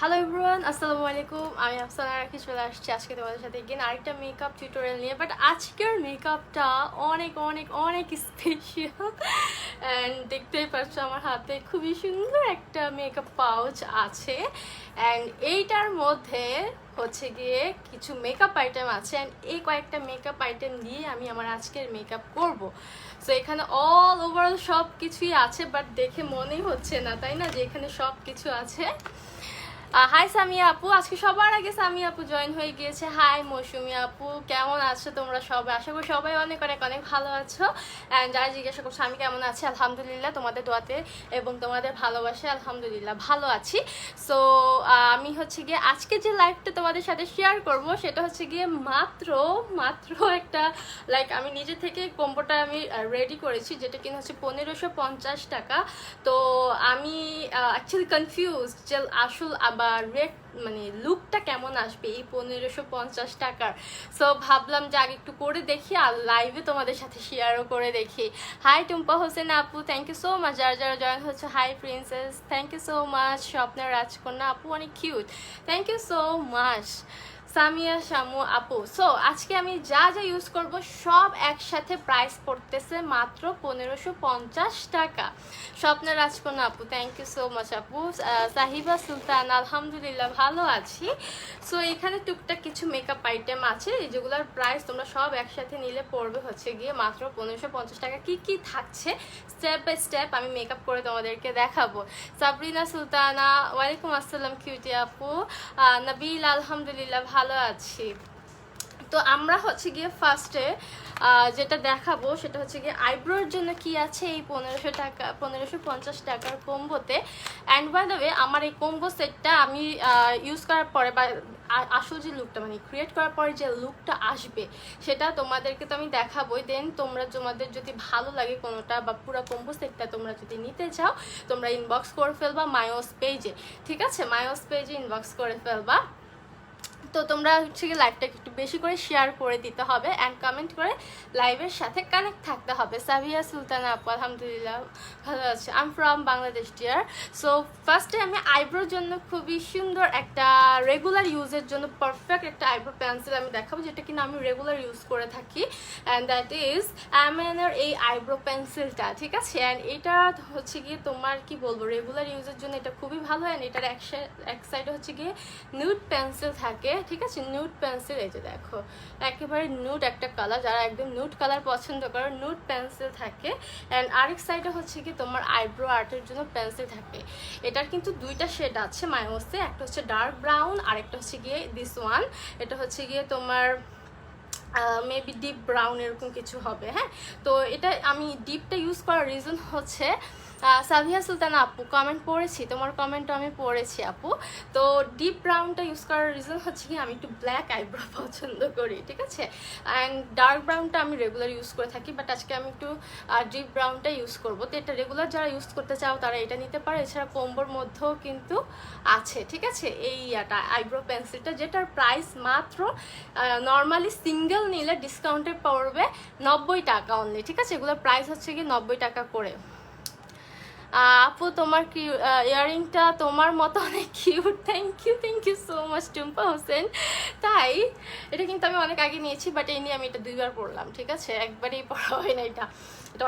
Hello everyone, আসসালামু আলাইকুম। আমি আফসানা রাখি চলে আসছি আজকে তোমাদের সাথে এগেন আরেকটা মেকআপ টিউটোরিয়াল নিয়ে। বাট আজকের মেকআপটা অনেক অনেক অনেক স্পেশাল অ্যান্ড দেখতেই পাচ্ছ আমার হাতে খুবই সুন্দর একটা মেকআপ পাউচ আছে। অ্যান্ড এইটার মধ্যে হচ্ছে গিয়ে কিছু মেকআপ আইটেম আছে অ্যান্ড এই কয়েকটা মেকআপ আইটেম দিয়ে আমি আমার আজকের মেকআপ করব। সো এখানে অল ওভারঅল সব কিছুই আছে, বাট দেখে মনেই হচ্ছে না, তাই না, যে এখানে সব কিছু আছে। হাই সামিয়া আপু, আজকে সবার আগে সামিয়া আপু জয়েন হয়ে গিয়েছে। হাই মৌসুমি আপু, কেমন আছো তোমরা সবাই? আশা করি সবাই অনেক অনেক অনেক ভালো আছো। অ্যান্ড যারা জিজ্ঞাসা করছো আমি কেমন আছি, আলহামদুলিল্লাহ তোমাদের দোয়াতে এবং তোমাদের ভালোবাসে আলহামদুলিল্লাহ ভালো আছি। সো আমি হচ্ছে গিয়ে আজকে যে লাইভটা তোমাদের সাথে শেয়ার করব সেটা হচ্ছে গিয়ে মাত্র মাত্র একটা লাইক আমি নিজে থেকে কম্বোটা আমি রেডি করেছি, যেটা কিনা হচ্ছে 1550 টাকা। তো আমি অ্যাকচুয়ালি কনফিউজ যে আসল আবার রেট মানে লুকটা কেমন আসবে এই 1550 টাকার। সো ভাবলাম যে আগে একটু করে দেখি আর লাইভে তোমাদের সাথে শেয়ারও করে দেখি। হাই টুম্পা হোসেন আপু, থ্যাংক ইউ সো মাচ। যারা যারা জয়েন হচ্ছে, hi princess, thank you so much. স্বপ্নের রাজকন্যা আপু অনেক cute, thank you so much. Samia Shamu আপু, সো আজকে আমি যা যা ইউজ করব সব একসাথে প্রাইস পড়তেছে মাত্র 1550 টাকা। স্বপ্নের রাজকন্যা আপু, থ্যাংক ইউ সো মাচ আপু। সাহিবা সুলতান, আলহামদুলিল্লাহ ভালো আছি। সো এখানে টুকটাক কিছু মেকআপ আইটেম আছে যেগুলোর প্রাইস তোমরা সব একসাথে নিলে পড়বে হচ্ছে গিয়ে মাত্র 1550 টাকা। কি কি থাকছে স্টেপ বাই স্টেপ আমি মেকআপ করে তোমাদেরকে দেখাবো। সাবরিনা সুলতানা, ওয়ালাইকুম আসসালাম কিউটি আপু। নবীল, আলহামদুলিল্লাহ ভালো আছি। তো আমরা হচ্ছে গিয়ে ফার্স্টে যেটা দেখাবো সেটা হচ্ছে গিয়ে আইব্রোর জন্য কি আছে এই 1550 টাকার কম্বোতে। অ্যান্ড বাই দ্য ওয়ে আমার এই কম্বো সেটটা আমি ইউজ করার পরে বা আসল যে লুকটা মানে ক্রিয়েট করার পরে যে লুকটা আসবে সেটা তোমাদেরকে তো আমি দেখাবোই। দেন তোমাদের যদি ভালো লাগে কোনোটা বা পুরো কম্বো সেটটা তোমরা যদি নিতে চাও তোমরা ইনবক্স করে ফেলবা মায়োস পেজে, ঠিক আছে? মায়োস পেজে ইনবক্স করে ফেলবা। তো তোমরা হচ্ছে কি লাইভটাকে একটু বেশি করে শেয়ার করে দিতে হবে অ্যান্ড কমেন্ট করে লাইভের সাথে কানেক্ট থাকতে হবে। সাবিয়া সুলতানা আপু, আলহামদুলিল্লাহ ভালো আছে। I am from Bangladesh dear. So ফার্স্টে আমি আইব্রোর জন্য খুবই সুন্দর একটা রেগুলার ইউজের জন্য পারফেক্ট একটা আইব্রো পেন্সিল আমি দেখাবো, যেটা কিনা আমি রেগুলার ইউজ করে থাকি। অ্যান্ড দ্যাট ইজ অ্যামেনের এই আইব্রো পেন্সিলটা, ঠিক আছে? অ্যান্ড এটা হচ্ছে গিয়ে তোমার কি বলবো রেগুলার ইউজের জন্য এটা খুবই ভালো। অ্যান্ড এটার এক সাইডে হচ্ছে গিয়ে নিউড পেন্সিল থাকে, ঠিক আছে? নিউড পেন্সিল, এই যে দেখো একেবারে নিউড একটা কালার, যারা একদম নিউড কালার পছন্দ করো নিউড পেন্সিল থাকে। অ্যান্ড আরেক সাইডে হচ্ছে কি তোমার আইব্রো আর্টের জন্য পেন্সিল থাকে। এটার কিন্তু দুইটা শেড আছে মায়োসে, একটা হচ্ছে ডার্ক ব্রাউন আর একটা হচ্ছে গিয়ে দিস ওয়ান, এটা হচ্ছে গিয়ে তোমার মেবি ডিপ ব্রাউন এরকম কিছু হবে। হ্যাঁ, তো এটা আমি ডিপটা ইউজ করার রিজন হচ্ছে সাভিয়া সুলতানা আপু কমেন্ট পড়েছি, তোমার কমেন্টও আমি পড়েছি আপু। তো ডিপ ব্রাউনটা ইউজ করার রিজন হচ্ছে কি আমি একটু ব্ল্যাক আইব্রো পছন্দ করি, ঠিক আছে? অ্যান্ড ডার্ক ব্রাউনটা আমি রেগুলার ইউজ করে থাকি, বাট আজকে আমি একটু ডিপ ব্রাউনটা ইউজ করবো। তো এটা রেগুলার যারা ইউজ করতে চাও তারা এটা নিতে পারে। এছাড়া কম্বোর মধ্যেও কিন্তু আছে, ঠিক আছে? এই আইব্রো পেন্সিলটা যেটার প্রাইস মাত্র নর্মালি সিঙ্গেল নিলে ডিসকাউন্টে পড়বে 90 টাকা অনলি, ঠিক আছে? এগুলোর প্রাইস হচ্ছে কি 90 টাকা করে। আপু তোমার কি ইয়াররিংটা তোমার মতো অনেক cute, thank you so much Tumpa Hossain. তাই এটা কিন্তু আমি অনেক আগে নিয়েছি, বাট এই নিয়ে আমি এটা 2বার পরলাম, ঠিক আছে? একবারেই পরা হয় না, এটা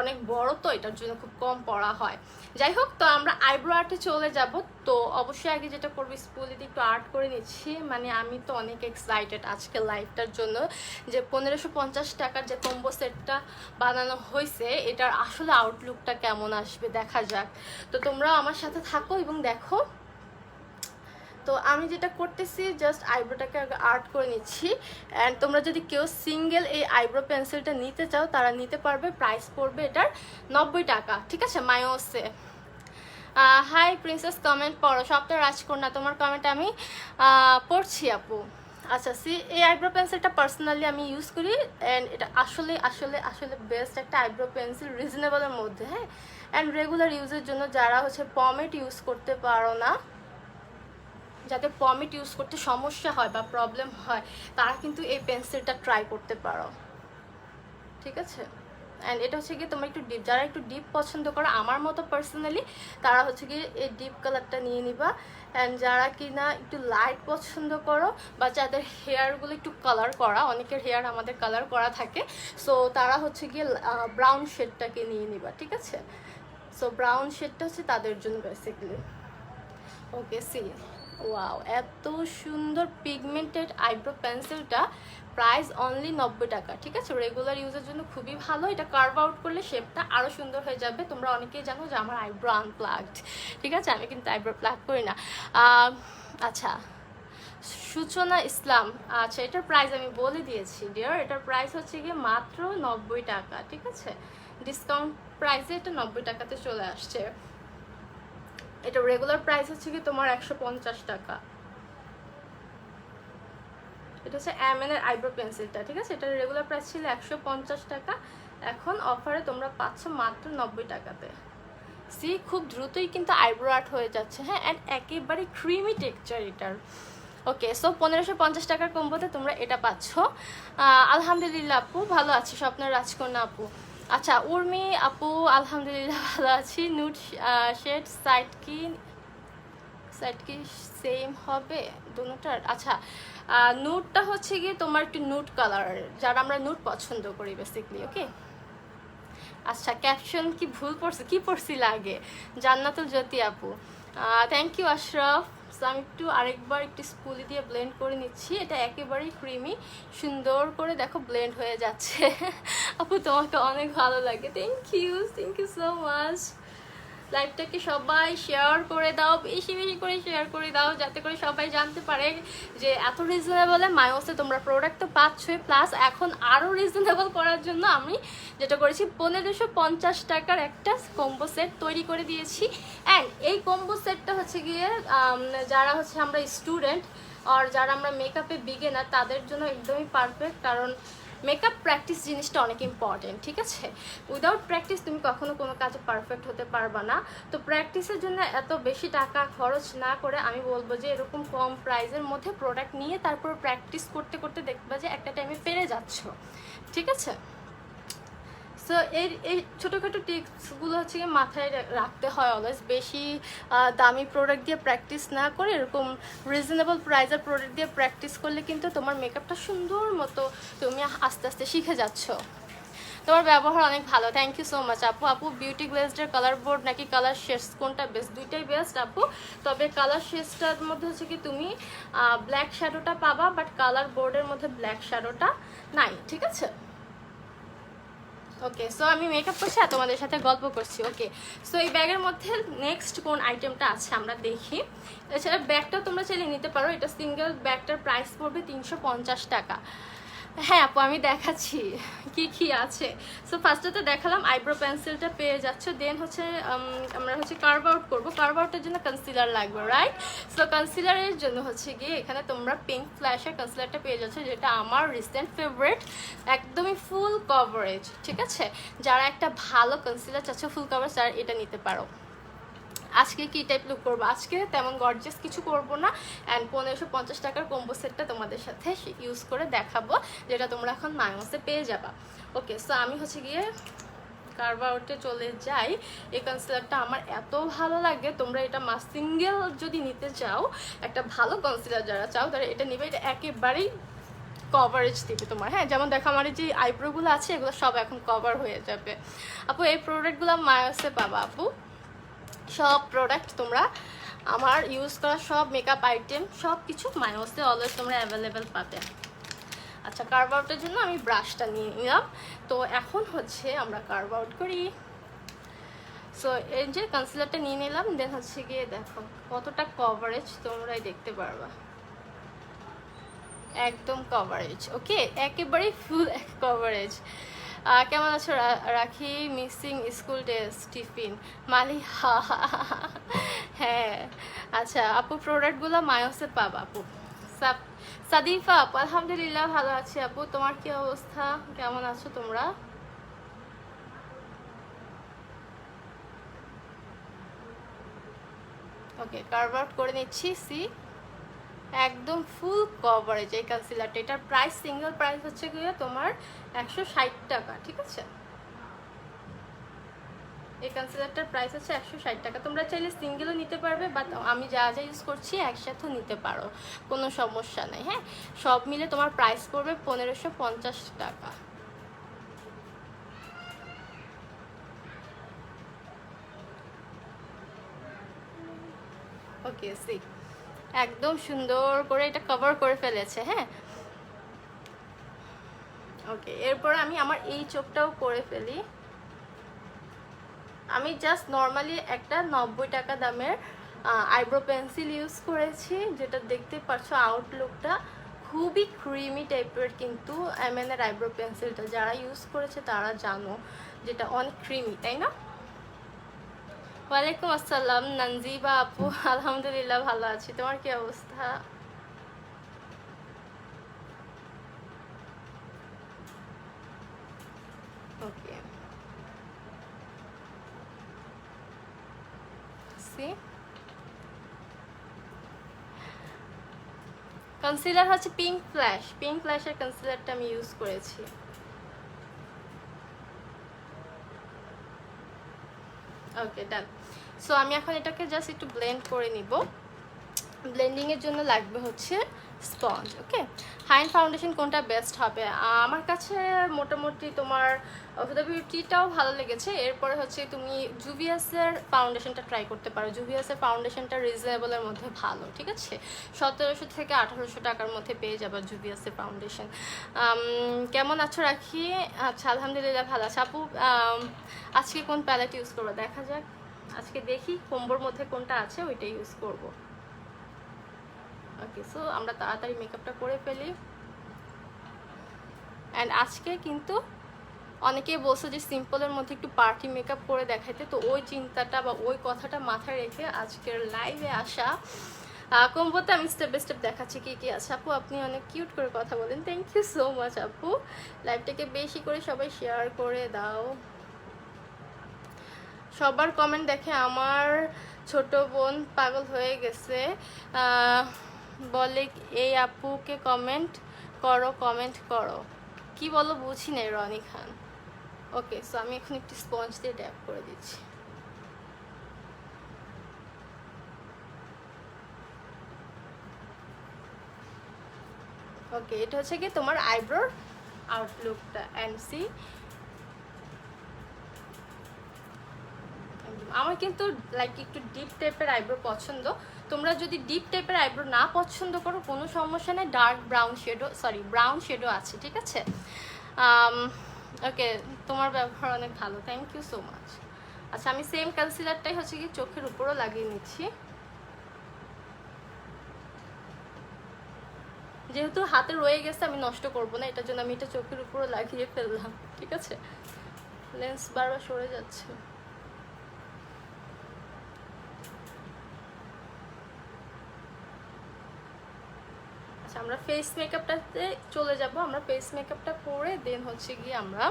অনেক বড়, তো এটার জন্য খুব কম পড়া হয়। যাই হোক, তো আমরা আইব্রো আর্টে চলে যাব। তো অবশ্যই আগে যেটা করবো স্পুলে দিয়ে একটু আর্ট করে নিচ্ছি। মানে আমি তো অনেক এক্সাইটেড আজকে লাইভটার জন্য, যে 1550 টাকার যে কম্বো সেটটা বানানো হয়েছে এটার আসলে আউটলুকটা কেমন আসবে দেখা যাক। তো তোমরাও আমার সাথে থাকো এবং দেখো। তো আমি যেটা করতেছি জাস্ট আইব্রোটাকে আর্ট করে নিচ্ছি। অ্যান্ড তোমরা যদি কেউ সিঙ্গেল এই আইব্রো পেন্সিলটা নিতে চাও তারা নিতে পারবে। প্রাইস পড়বে এটার 90 টাকা, ঠিক আছে? মায়োসে। হাই প্রিন্সেস, কমেন্ট পড়ো। সবটা রাজকন্যা, তোমার কমেন্ট আমি পড়ছি আপু। আচ্ছা, এই আইব্রো পেন্সিলটা পার্সোনালি আমি ইউজ করি অ্যান্ড এটা আসলে আসলে আসলে বেস্ট একটা আইব্রো পেন্সিল রিজনেবলের মধ্যে। হ্যাঁ, অ্যান্ড রেগুলার ইউজের জন্য যারা হচ্ছে পমেট ইউজ করতে পারো না, যাদের পমেট ইউজ করতে সমস্যা হয় বা প্রবলেম হয় তারা কিন্তু এই পেন্সিলটা ট্রাই করতে পারো, ঠিক আছে? অ্যান্ড এটা হচ্ছে গিয়ে তোমরা একটু ডিপ, যারা একটু ডিপ পছন্দ করো আমার মতো পার্সোনালি, তারা হচ্ছে গিয়ে এই ডিপ কালারটা নিয়ে নিবা। অ্যান্ড যারা কি না একটু লাইট পছন্দ করো বা যাদের হেয়ারগুলো একটু কালার করা, অনেকের হেয়ার আমাদের কালার করা থাকে, সো তারা হচ্ছে গিয়ে ব্রাউন শেডটাকে নিয়ে নিবা, ঠিক আছে? সো ব্রাউন শেডটা হচ্ছে তাদের জন্য বেসিক্যালি। ওকে, সি ওয়াও, এত সুন্দর পিগমেন্টেড আইব্রো পেন্সিলটা, প্রাইস অনলি 90 টাকা, ঠিক আছে? রেগুলার ইউজের জন্য খুবই ভালো। এটা কার্ভ আউট করলে শেপটা আরও সুন্দর হয়ে যাবে। তোমরা অনেকেই জানো যে আমার আইব্রো আনপ্লাগড, ঠিক আছে? আমি কিন্তু আইব্রো প্লাগ করি না। আচ্ছা, সূচনা ইসলাম, আচ্ছা এটার প্রাইস আমি বলে দিয়েছি ডিয়ার, এটার প্রাইস হচ্ছে গিয়ে মাত্র 90 টাকা, ঠিক আছে? ডিসকাউন্ট প্রাইসে এটা 90 টাকাতে চলে আসছে। এটা রেগুলার প্রাইস হচ্ছে কি তোমার 150 টাকা। এটা হচ্ছে MN এর আইব্রো পেন্সিলটা, ঠিক আছে? এটার রেগুলার প্রাইস ছিল 150 টাকা, এখন অফারে তোমরা পাচ্ছ মাত্র 90 টাকাতে। সি, খুব দ্রুতই কিন্তু আইব্রো আর্ট হয়ে যাচ্ছে, হ্যাঁ, অ্যান্ড একেবারে ক্রিমি টেক্সচার এটার। ওকে, সো 1550 টাকার কম্বোতে তোমরা এটা পাচ্ছ। আলহামদুলিল্লাহ আপু, ভালো আছি। স্বপ্নের রাজকন্যা আপু, আচ্ছা উর্মি আপু, আলহামদুলিল্লাহ ভালো আছি। নুট শেড সাইড কি সেম হবে দুটোটার? আচ্ছা, নুটটা হচ্ছে গিয়ে তোমার একটু নুট কালার, যারা আমরা নুট পছন্দ করি বেসিকলি। ওকে, আচ্ছা ক্যাপশন কি ভুল পড়ছে? কি পড়ছি লাগে? জান্নাতুল জ্যোতি আপু, থ্যাংক ইউ আশরাফ। সো আমি একটু আরেকবার একটু স্পুলি দিয়ে ব্লেন্ড করে নিচ্ছি। এটা একেবারেই ক্রিমি, সুন্দর করে দেখো ব্লেন্ড হয়ে যাচ্ছে। আপু তোমাকে অনেক ভালো লাগে, থ্যাংক ইউ সো মাচ। লাইভটাকে সবাই শেয়ার করে দাও, বেশি বেশি করে শেয়ার করে দাও, যাতে করে সবাই জানতে পারে যে এত রিজনেবলে মায়োসে তোমরা প্রোডাক্ট তো পাচ্ছই, প্লাস এখন আরও রিজনেবল করার জন্য আমি যেটা করেছি 1550 টাকার একটা কম্বো সেট তৈরি করে দিয়েছি। অ্যান্ড এই কম্বো সেটটা হচ্ছে গিয়ে যারা হচ্ছে আমরা স্টুডেন্ট আর যারা আমরা মেকআপে বিগিনার তাদের জন্য একদমই পারফেক্ট, কারণ মেকআপ প্র্যাকটিস জিনিসটা অনেক ইম্পর্টেন্ট, ঠিক আছে? উইদাউট প্র্যাকটিস তুমি কখনো কোনো কাজে পারফেক্ট হতে পারবা না। তো প্র্যাকটিসের জন্য এত বেশি টাকা খরচ না করে আমি বলবো যে এরকম কম প্রাইসের মধ্যে প্রোডাক্ট নিয়ে তারপর প্র্যাকটিস করতে করতে দেখবা যে একটা টাইমে পেরে যাচ্ছ, ঠিক আছে? সো এই ছোটোখাটো টিপসগুলো হচ্ছে কি মাথায় রাখতে হয় অলওয়েজ। বেশি দামি প্রোডাক্ট দিয়ে প্র্যাকটিস না করে এরকম রিজনেবল প্রাইসের প্রোডাক্ট দিয়ে প্র্যাকটিস করলে কিন্তু তোমার মেকআপটা সুন্দর মতো তুমি আস্তে আস্তে শিখে যাচ্ছ। তোমার ব্যবহার অনেক ভালো, থ্যাংক ইউ সো মাচ আপু। আপু বিউটি গ্লেজডের কালার বোর্ড নাকি কালার শেডস কোনটা বেস্ট? দুইটাই বেস্ট আপু, তবে কালার শেডসটার মধ্যে হচ্ছে কি তুমি ব্ল্যাক শ্যাডোটা পাবা, বাট কালার বোর্ডের মধ্যে ব্ল্যাক শ্যাডোটা নাই, ঠিক আছে? ওকে, সো আমি মেকআপ করছি আর তোমাদের সাথে গল্প করছি। ওকে, সো এই ব্যাগের মধ্যে নেক্সট কোন আইটেমটা আছে আমরা দেখি। এছাড়া ব্যাগটা তোমরা চাইলে নিতে পারো, এটা সিঙ্গেল ব্যাগটার প্রাইস পড়বে 350 টাকা। হ্যাঁ আপু আমি দেখাচ্ছি কি কি আছে। সো ফার্স্টে তো দেখালাম আইব্রো পেন্সিলটা পেয়ে যাচ্ছ, দেন হচ্ছে আমরা হচ্ছে কার্ভ আউট করবো। কার্ভ আউটের জন্য কনসিলার লাগবে, রাইট? সো কনসিলারের জন্য হচ্ছে গিয়ে এখানে তোমরা পিঙ্ক ফ্ল্যাশের কনসিলারটা পেয়ে যাচ্ছ, যেটা আমার রিসেন্ট ফেভারিট, একদমই ফুল কভারেজ, ঠিক আছে? যারা একটা ভালো কনসিলার চাচ্ছ ফুল কভারেজ, তারা এটা নিতে পারো। আজকে কি টাইপ লুক করবো? আজকে তেমন গর্জিয়াস কিছু করবো না, অ্যান্ড 1550 টাকার কম্বো সেটটা তোমাদের সাথে ইউজ করে দেখাবো, যেটা তোমরা এখন মায়োসে পেয়ে যাবা। ওকে, সো আমি হচ্ছে গিয়ে কার্ভ আউটে চলে যাই। এই কনসিলারটা আমার এত ভালো লাগে, তোমরা এটা সিঙ্গেল যদি নিতে চাও, একটা ভালো কনসিলার যারা চাও তারা এটা নিবে। এটা একেবারেই কভারেজ দিবে তোমার, হ্যাঁ, যেমন দেখো আমার এই যে আইব্রোগুলো আছে এগুলো সব এখন কভার হয়ে যাবে। আপু এই প্রোডাক্টগুলো মায়োসে পাবা আপু, সব প্রোডাক্ট তোমরা আমার ইউজ করা সব মেকআপ আইটেম সব কিছু মায়োসে অলওয়েজ তোমরা অ্যাভেলেবেল পাবে। আচ্ছা, কার্ভ আউটের জন্য আমি ব্রাশটা নিয়ে নিলাম, তো এখন হচ্ছে আমরা কার্ভ আউট করি। সো এই যে কনসিলারটা নিয়ে নিলাম, দেন হচ্ছে গিয়ে দেখো কতটা কভারেজ তোমরাই দেখতে পারবা, একদম কভারেজ। ওকে, একেবারেই ফুল কভারেজ। কেমন আছো রাখি? মিসিং স্কুল ডেজ টিফিন মালি? হ্যাঁ আচ্ছা আপু, প্রোডাক্টগুলো মায়োসে পাবা আপু। সাদিফা আপু, আলহামদুলিল্লাহ ভালো আছি আপু, তোমার কি অবস্থা? কেমন আছো তোমরা? ওকে, কার্ভ আউট করে নিচ্ছি। সি, একদম ফুল কভারেজ এই কনসিলারটা। এটার প্রাইস সিঙ্গেল প্রাইস হচ্ছে গিয়ে তোমার 160 টাকা, ঠিক আছে? এই কনসিলারটার প্রাইস হচ্ছে 160 টাকা। তোমরা চাইলে সিঙ্গেলও নিতে পারবে, বাট আমি যা যা ইউজ করছি একসাথেও নিতে পারো, কোনো সমস্যা নেই। হ্যাঁ, সব মিলে তোমার প্রাইস পড়বে 1550 টাকা। ওকে, সি একদম সুন্দর করে এটা কভার করে ফেলেছে। হ্যাঁ, ওকে, এরপর আমি আমার এই চোখটাও করে ফেলি। আমি জাস্ট নর্মালি একটা 90 টাকা দামের আইব্রো পেন্সিল ইউজ করেছি, যেটা দেখতে পাচ্ছ আউটলুকটা খুবই ক্রিমি টাইপের, কিন্তু এমএনের আইব্রো পেন্সিলটা যারা ইউজ করেছে তারা জানো যেটা অনেক ক্রিমি, তাই না? ওয়ালাইকুম আসসালাম নানজিবা আপু, আলহামদুলিল্লাহ ভালো আছি, তোমার কি অবস্থা? ওকে, সি কনসিলার হচ্ছে পিঙ্ক ফ্ল্যাশের কনসিলারটা আমি ইউজ করেছি। ওকে, ডান। সো আমি এখন এটাকে জাস্ট একটু ব্লেন্ড করে নিব। ব্লেন্ডিংয়ের জন্য লাগবে হচ্ছে স্পঞ্জ। ওকে, হাইন ফাউন্ডেশন কোনটা বেস্ট হবে? আমার কাছে মোটামুটি তোমার হুদা বিউটিটাও ভালো লেগেছে। এরপরে হচ্ছে তুমি জুভিয়াসের ফাউন্ডেশনটা ট্রাই করতে পারো। জুভিয়াসের ফাউন্ডেশনটা রিজনেবলের মধ্যে ভালো, ঠিক আছে? 1700 থেকে 1800 টাকার মধ্যে পেয়ে যাবে জুভিয়াসের ফাউন্ডেশন। কেমন আছো রাখি? আচ্ছা, আলহামদুলিল্লাহ ভালো আছে আপু। আজকে কোন প্যালেট ইউজ করবো দেখা যাক। আজকে দেখি কোম্বোর মধ্যে কোনটা আছে ওইটা ইউজ করবো। ওকে, সো আমরা তাড়াতাড়ি মেকআপটা করে ফেলি। অ্যান্ড আজকে কিন্তু অনেকেই বলছো যে সিম্পলের মধ্যে একটু পার্টি মেকআপ করে দেখাইতে, তো ওই চিন্তাটা বা ওই কথাটা মাথায় রেখে আজকের লাইভে আসা। কম্বোতে আমি স্টেপ বাই স্টেপ দেখাচ্ছি কি কি আছে। আপু আপনি অনেক কিউট করে কথা বলেন, থ্যাংক ইউ সো মাচ আপু। লাইভটাকে বেশি করে সবাই শেয়ার করে দাও। সবার কমেন্ট দেখে আমার ছোট বোন পাগল হয়ে গেছে, বলে এই আপুকে কমেন্ট করো। কি বলো বুঝি নাই রনি খান। ওকে, সো আমি এখন একটু স্পঞ্জ দিয়ে ট্যাপ করে দিচ্ছি। ওকে, এটা হচ্ছে কি তোমার আইব্রোর আউটলুকটা। অ্যান্ড সি, আমার কিন্তু লাইক একটু ডিপ টাইপের আইব্রো পছন্দ। তোমরা যদি ডিপ টাইপের আইব্রো না পছন্দ করো কোনো সমস্যা নেই, ডার্ক ব্রাউন শেডো আছে, ঠিক আছে? ওকে, তোমার ব্যবহার অনেক ভালো, থ্যাংক ইউ সো মাচ। আচ্ছা, আমি সেম কনসিলারটাই হচ্ছে কি চোখের উপরও লাগিয়ে নিচ্ছি। যেহেতু হাতে রয়ে গেছে আমি নষ্ট করবো না, এটার জন্য আমি এটা চোখের উপরও লাগিয়ে ফেললাম, ঠিক আছে? লেন্স বারবার সরে যাচ্ছে। আমরা ফেস মেকআপটাতে চলে যাব। আমরা ফেস মেকআপটা করে দেন হচ্ছে গিয়ে আমরা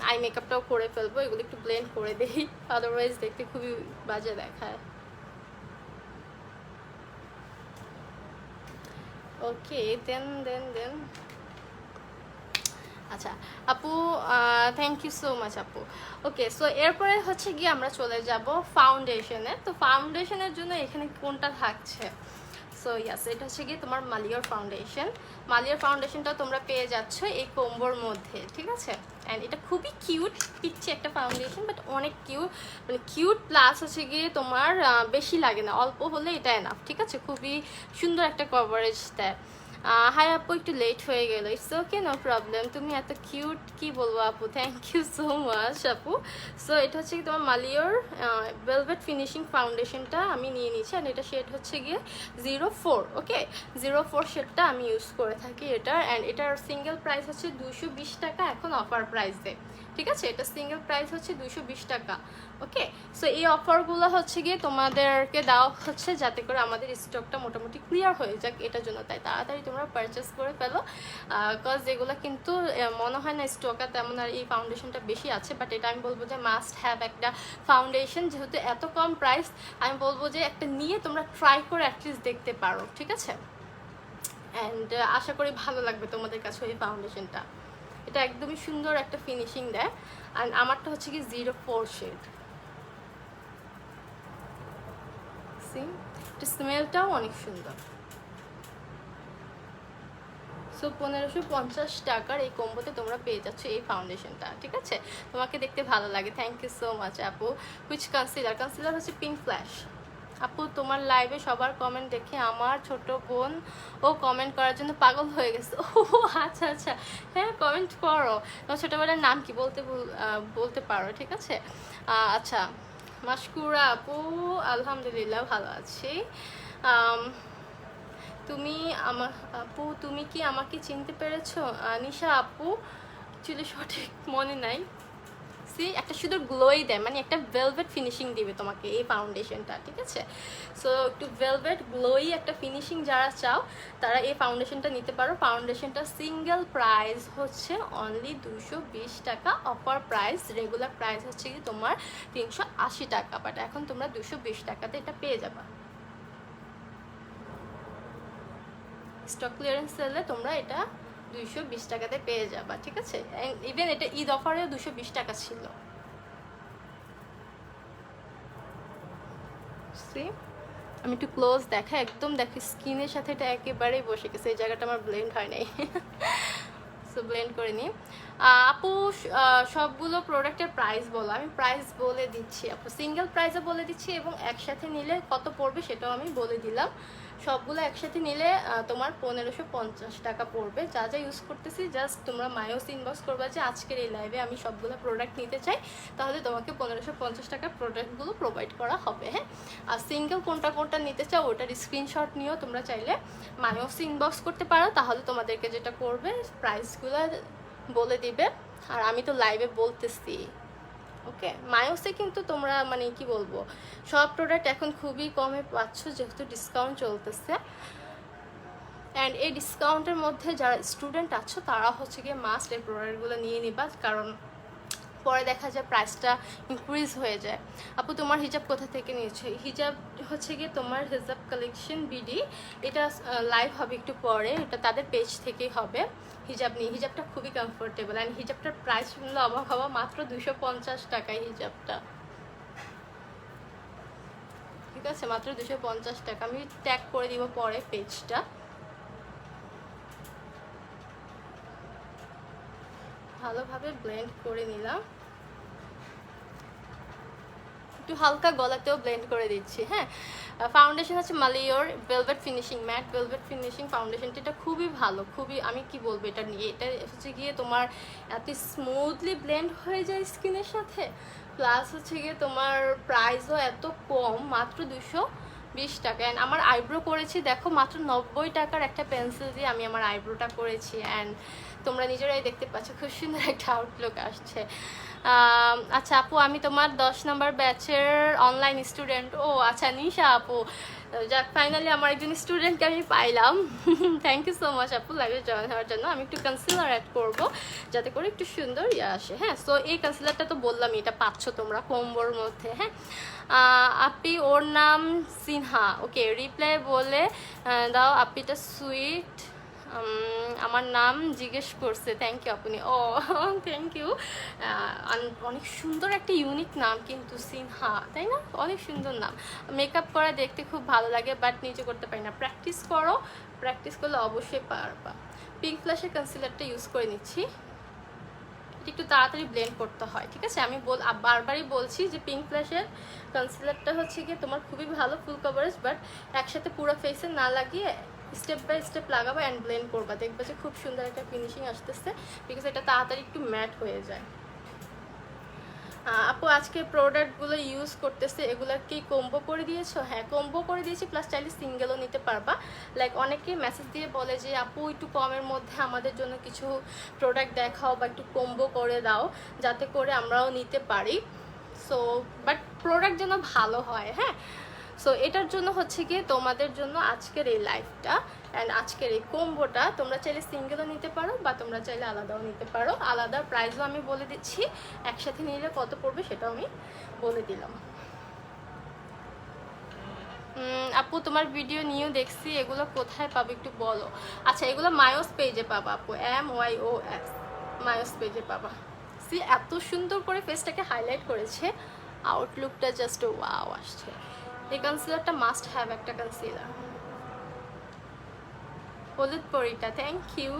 আই মেকআপটাও করে ফেলবো। এগুলো একটু ব্লেন্ড করে দেই, আদারওয়াইজ দেখতে খুবই বাজে দেখায়। ওকে, দেন আচ্ছা আপু, থ্যাংক ইউ সো মাচ আপু। ওকে, সো এরপরে হচ্ছে গিয়ে আমরা চলে যাব ফাউন্ডেশনে। তো ফাউন্ডেশনের জন্য এখানে কোনটা থাকছে? সো ইয়াস, এটা হচ্ছে গিয়ে তোমার মালিয়ার ফাউন্ডেশনটা তোমরা পেয়ে যাচ্ছ এই কোম্বোর মধ্যে, ঠিক আছে? অ্যান্ড এটা খুবই কিউট পিচ্ছি একটা ফাউন্ডেশন, বাট অনেক কিউট, মানে কিউট প্লাস হচ্ছে গিয়ে তোমার বেশি লাগে না, অল্প হলে এটা এনাফ, ঠিক আছে? খুবই সুন্দর একটা কভারেজ দেয়। হাই আপু, একটু লেট হয়ে গেল, ইটস ওকে, নো প্রবলেম। তুমি এত কিউট, কি বলবো আপু, থ্যাংক ইউ সো মাচ আপু। সো এটা হচ্ছে কি তোমার মালিয়ার ভেলভেট ফিনিশিং ফাউন্ডেশনটা আমি নিয়ে নিচ্ছি। অ্যান্ড এটা শেড হচ্ছে গিয়ে 04। ওকে, 04 শেডটা আমি ইউজ করে থাকি এটার। অ্যান্ড এটার সিঙ্গেল প্রাইস হচ্ছে 220 টাকা, এখন অফার প্রাইস দেয়, ঠিক আছে? এটা সিঙ্গেল প্রাইস হচ্ছে 220 টাকা। ওকে, সো এই অফারগুলো হচ্ছে গিয়ে তোমাদেরকে দেওয়া হচ্ছে যাতে করে আমাদের স্টকটা মোটামুটি ক্লিয়ার হয়ে যাক, এটার জন্য। তাই তাড়াতাড়ি তোমরা পারচেস করে ফেলো, কজ এগুলো কিন্তু মনে হয় না স্টকটা তেমন আর এই ফাউন্ডেশনটা বেশি আছে। বাট এটা আমি বলবো যে মাস্ট হ্যাভ একটা ফাউন্ডেশন, যেহেতু এত কম প্রাইস, আমি বলবো যে একটা নিয়ে তোমরা ট্রাই করে অ্যাটলিস্ট দেখতে পারো, ঠিক আছে? অ্যান্ড আশা করি ভালো লাগবে তোমাদের কাছে এই ফাউন্ডেশনটা। এটা একদমই সুন্দর একটা ফিনিশিং দেয়। আর আমারটা হচ্ছে কি 04 শেড। সি এটা স্মেলটাও অনেক সুন্দর। সো 1550 টাকার এই কম্বোতে তোমরা পেয়ে যাচ্ছ এই ফাউন্ডেশনটা, ঠিক আছে? তোমাকে দেখতে ভালো লাগে, থ্যাংক ইউ সো মাচ আপু। হুইচ কনসিলার হচ্ছে পিঙ্ক ফ্ল্যাশ। আপু তোমার লাইভে সবার কমেন্ট দেখে আমার ছোট বোন ও কমেন্ট করার জন্য পাগল হয়ে গেছে। ও আচ্ছা আচ্ছা, হ্যাঁ কমেন্ট করো। তোমার ছোটোবেলার নাম কি বলতে পারো, ঠিক আছে? আচ্ছা মাশকুরা আপু, আলহামদুলিল্লাহ ভালো আছি। তুমি কি আমাকে চিনতে পেরেছো? নিশা আপু চুলে সঠিক মনে নাই। একটা শুধু গ্লোই দেয়, মানে একটা ভেলভেট ফিনিশিং দিবে তোমাকে এই ফাউন্ডেশনটা, ঠিক আছে? সো একটু ভেলভেট গ্লোই একটা ফিনিশিং যারা চাও তারা এই ফাউন্ডেশনটা নিতে পারো। ফাউন্ডেশনটা সিঙ্গেল প্রাইস হচ্ছে অনলি 220 টাকা, অফার প্রাইস, রেগুলার প্রাইস হচ্ছে কি তোমার 380 টাকা, বাট এখন তোমরা 220 টাকাতে এটা পেয়ে যাবা। স্টক ক্লিয়ারেন্স সেলে তোমরা এটা 220 টাকাতে পেয়ে যাবা, ঠিক আছে? ইভেন এটা ঈদ অফারেও 220 টাকা ছিল। আমি একটু ক্লোজ দেখা, একদম দেখি স্কিনের সাথে এটা একেবারেই বসে গেছে, এই জায়গাটা আমার ব্লেন্ড হয় নাই। সো ব্লেন্ড করে নিই। আপু সবগুলো প্রোডাক্টের প্রাইস বলো। আমি প্রাইস বলে দিচ্ছি আপু, সিঙ্গেল প্রাইসও বলে দিচ্ছি এবং একসাথে নিলে কত পড়বে সেটাও আমি বলে দিলাম। সবগুলো একসাথে নিলে তোমার 1550 টাকা পড়বে। যা যা ইউজ করতেছি জাস্ট তোমরা মায়োস ইনবক্স করবা যে আজকের এই লাইভে আমি সবগুলো প্রোডাক্ট নিতে চাই, তাহলে তোমাকে 1550 টাকার প্রোডাক্টগুলো প্রোভাইড করা হবে। হ্যাঁ, আর সিঙ্গেল কোনটা কোনটা নিতে চাও ওটার স্ক্রিনশট নিয়েও তোমরা চাইলে মায়োস ইনবক্স করতে পারো, তাহলে তোমাদেরকে যেটা করবে প্রাইসগুলো বলে দিবে। আর আমি তো লাইভে বলতেছি, ওকে? মায়োসে কিন্তু তোমরা মানে কি বলবো, সব প্রোডাক্ট এখন খুবই কমে পাচ্ছ যেহেতু ডিসকাউন্ট চলতেছে। অ্যান্ড এই ডিসকাউন্টের মধ্যে যারা স্টুডেন্ট আছো তারা হচ্ছে গিয়ে মাস্ট এই প্রোডাক্টগুলো নিয়ে নিবা, কারণ পরে দেখা যায় প্রাইসটা ইনক্রিজ হয়ে যায়। আপু তোমার হিজাব কোথা থেকে নিয়েছো? হিজাব হচ্ছে গিয়ে তোমার হিজাব কালেকশন বিডি, এটা লাইভ হবে একটু পরে, এটা তাদের পেজ থেকেই হবে। হিজাব নিয়ে, হিজাবটা খুবই কমফোর্টেবল অ্যান্ড হিজাবটার প্রাইস শুনলে অবাক হওয়া, মাত্র 250 টাকায় হিজাবটা, ঠিক আছে? মাত্র 250 টাকা। আমি ট্যাগ করে দিব পরে পেজটা। ভালোভাবে ব্লেন্ড করে নিলাম, একটু হালকা গলাতেও ব্লেন্ড করে দিচ্ছি। হ্যাঁ, ফাউন্ডেশন হচ্ছে মালিওর velvet finishing, matte velvet finishing ফাউন্ডেশনটা, এটা খুবই ভালো, খুবই, আমি কি বলবো এটা নিয়ে, এটা হচ্ছে গিয়ে তোমার এত স্মুথলি ব্লেন্ড হয়ে যায় স্কিনের সাথে, প্লাস হচ্ছে গিয়ে তোমার প্রাইসও এত কম, মাত্র 220 টাকা। অ্যান্ড আমার আইব্রো করেছি দেখো মাত্র 90 টাকার একটা পেন্সিল দিয়ে আমি আমার আইব্রোটা করেছি, অ্যান্ড তোমরা নিজেরাই দেখতে পাচ্ছ খুব সুন্দর একটা আউটলুক আসছে। আচ্ছা আপু, আমি তোমার 10 নম্বর ব্যাচের অনলাইন স্টুডেন্ট। ও আচ্ছা নিশা আপু, যাক ফাইনালি আমার একজন স্টুডেন্টকে আমি পাইলাম। থ্যাংক ইউ সো মাচ আপু লাইভে জয়েন হওয়ার জন্য। আমি একটু কনসিলার অ্যাড করবো যাতে করে একটু সুন্দর আসে। হ্যাঁ, সো এই কনসিলারটা তো বললামই, এটা পাচ্ছ তোমরা কম্বোর মধ্যে। হ্যাঁ, আপি ওর নাম সিনহা, ওকে রিপ্লাই বলে দাও আপিটা সুইট, আমার নাম জিজ্ঞেস করছে। থ্যাংক ইউ আপনি। ও থ্যাংক ইউ, অনেক সুন্দর একটা ইউনিক নাম কিন্তু সিনহা, তাই না? অনেক সুন্দর নাম। মেকআপ করা দেখতে খুব ভালো লাগে বাট নিজে করতে পারি না, প্র্যাকটিস করো, প্র্যাকটিস করলে অবশ্যই পারবা। পিঙ্ক ফ্ল্যাশের কনসিলারটা ইউজ করে নিচ্ছি, একটু তাড়াতাড়ি ব্লেন্ড করতে হয়, ঠিক আছে? আমি বারবারই বলছি যে পিঙ্ক ফ্ল্যাশের কনসিলারটা হচ্ছে গিয়ে তোমার খুবই ভালো ফুল কভারেজ, বাট একসাথে পুরো ফেসে না লাগিয়ে স্টেপ বাই স্টেপ লাগাবো অ্যান্ড ব্লেন্ড করবা, দেখবে যে খুব সুন্দর একটা ফিনিশিং আসতেছে, বিকজ এটা তাড়াতাড়ি একটু ম্যাট হয়ে যায়। আপু আজকে প্রোডাক্টগুলো ইউজ করতেছে, এগুলোকেই কম্বো করে দিয়েছো? হ্যাঁ কম্বো করে দিয়েছি, প্লাস চাইলে সিঙ্গেলও নিতে পারবা। লাইক অনেকে মেসেজ দিয়ে বলে যে আপু একটু কমের মধ্যে আমাদের জন্য কিছু প্রোডাক্ট দেখাও বা একটু কম্বো করে দাও যাতে করে আমরাও নিতে পারি। সো বাট প্রোডাক্ট যেন ভালো হয়। হ্যাঁ, সো এটার জন্য হচ্ছে গিয়ে তোমাদের জন্য আজকের এই লাইভটা অ্যান্ড আজকের এই কম্বোটা, তোমরা চাইলে সিঙ্গেলও নিতে পারো বা তোমরা চাইলে আলাদাও নিতে পারো। আলাদা প্রাইসও আমি বলে দিচ্ছি, একসাথে নিলে কত পড়বে সেটাও আমি বলে দিলাম। আপু তোমার ভিডিও নিয়েও দেখছি, এগুলো কোথায় পাবো একটু বলো। আচ্ছা এগুলো মায়োস পেজে পাবা আপু, MYOS মায়োস পেজে পাবা। সি এত সুন্দর করে ফেসটাকে হাইলাইট করেছে, আউটলুকটা জাস্ট ওয়াও আসছে। এই কনসিলারটা মাস্ট হ্যাভ একটা কনসিলার। হলুদ পরিটা, thank you.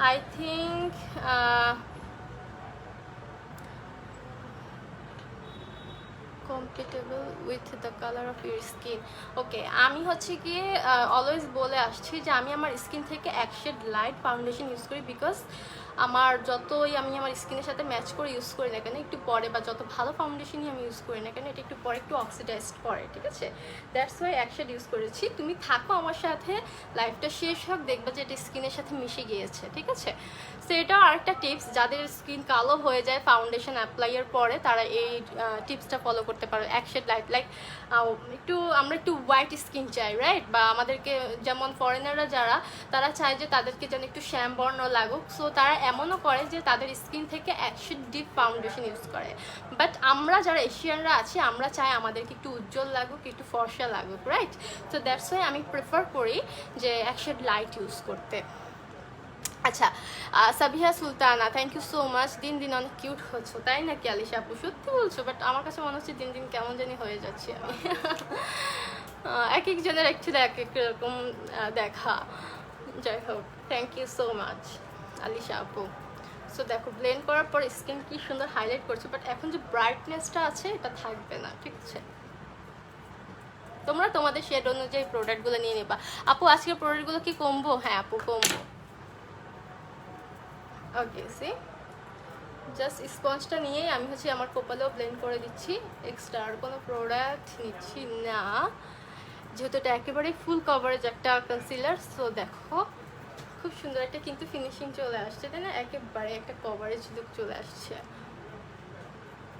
I think compatible with the color of your skin. Okay, আমি হচ্ছে গিয়ে অলওয়েজ বলে আসছি যে আমি আমার স্কিন থেকে এক শেড লাইট ফাউন্ডেশন ইউজ করি, বিকজ আমার যতই আমি আমার স্কিনের সাথে ম্যাচ করে ইউজ করি না কেন একটু পরে, বা যত ভালো ফাউন্ডেশনই আমি ইউজ করি না কেন এটা একটু পরে একটু অক্সিডাইজড করে, ঠিক আছে? দ্যাটস ওয়াই এক শেড ইউজ করেছি। তুমি থাকো আমার সাথে, লাইফটা শেষ হোক, দেখবা যে এটা স্কিনের সাথে মিশে গিয়েছে, ঠিক আছে? সো এটাও আরেকটা টিপস, যাদের স্কিন কালো হয়ে যায় ফাউন্ডেশন অ্যাপ্লাইয়ের পরে তারা এই টিপসটা ফলো করতে পারো। এক শেড লাইট লাইক আমরা একটু হোয়াইট স্কিন চাই, রাইট? বা আমাদেরকে যেমন ফরেনাররা যারা, তারা চায় যে তাদেরকে যেন একটু শ্যাম বর্ণ লাগুক, সো তারা এমনও করে যে তাদের স্কিন থেকে এক শেড ডিপ ফাউন্ডেশন ইউজ করে। বাট আমরা যারা এশিয়ানরা আছি, আমরা চাই আমাদেরকে একটু উজ্জ্বল লাগুক, একটু ফর্সা লাগুক, রাইট? সো দ্যাটস ওয়াই আমি প্রেফার করি যে এক শেড লাইট ইউজ করতে। আচ্ছা, Sabiha Sultana, thank you so much. দিন দিন অনেক কিউট হচ্ছে, তাই নাকি আলিশা আপু? সত্যি বলছো? বাট আমার কাছে মনে হচ্ছে দিন দিন কেমন জানি হয়ে যাচ্ছি আমি। এক একজনের অ্যাকচুয়ালি এক এক রকম দেখা। যাই হোক, thank you so much Alisha আপু। সো দেখো, ব্লেন্ড করার পর স্কিন কি সুন্দর হাইলাইট করছে, বাট এখন যে ব্রাইটনেসটা আছে এটা থাকবে না, ঠিক আছে? তোমরা তোমাদের শেড অনুযায়ী প্রোডাক্টগুলো নিয়ে নেবা। আপু আজকের প্রোডাক্টগুলো কি কমবো? হ্যাঁ আপু, কমবো। ওকে, সি জাস্ট স্পঞ্জটা নিয়েই আমি হচ্ছে আমার কপালেও ব্লেন্ড করে দিচ্ছি, এক্সট্রা আর কোনো প্রোডাক্ট নিচ্ছি না, যেহেতু এটা একেবারেই ফুল কভারেজ একটা কনসিলার। সো দেখো খুব সুন্দর একটা কিন্তু ফিনিশিং চলে আসছে, তাই না? একেবারে একটা কভারেজ লুক চলে আসছে।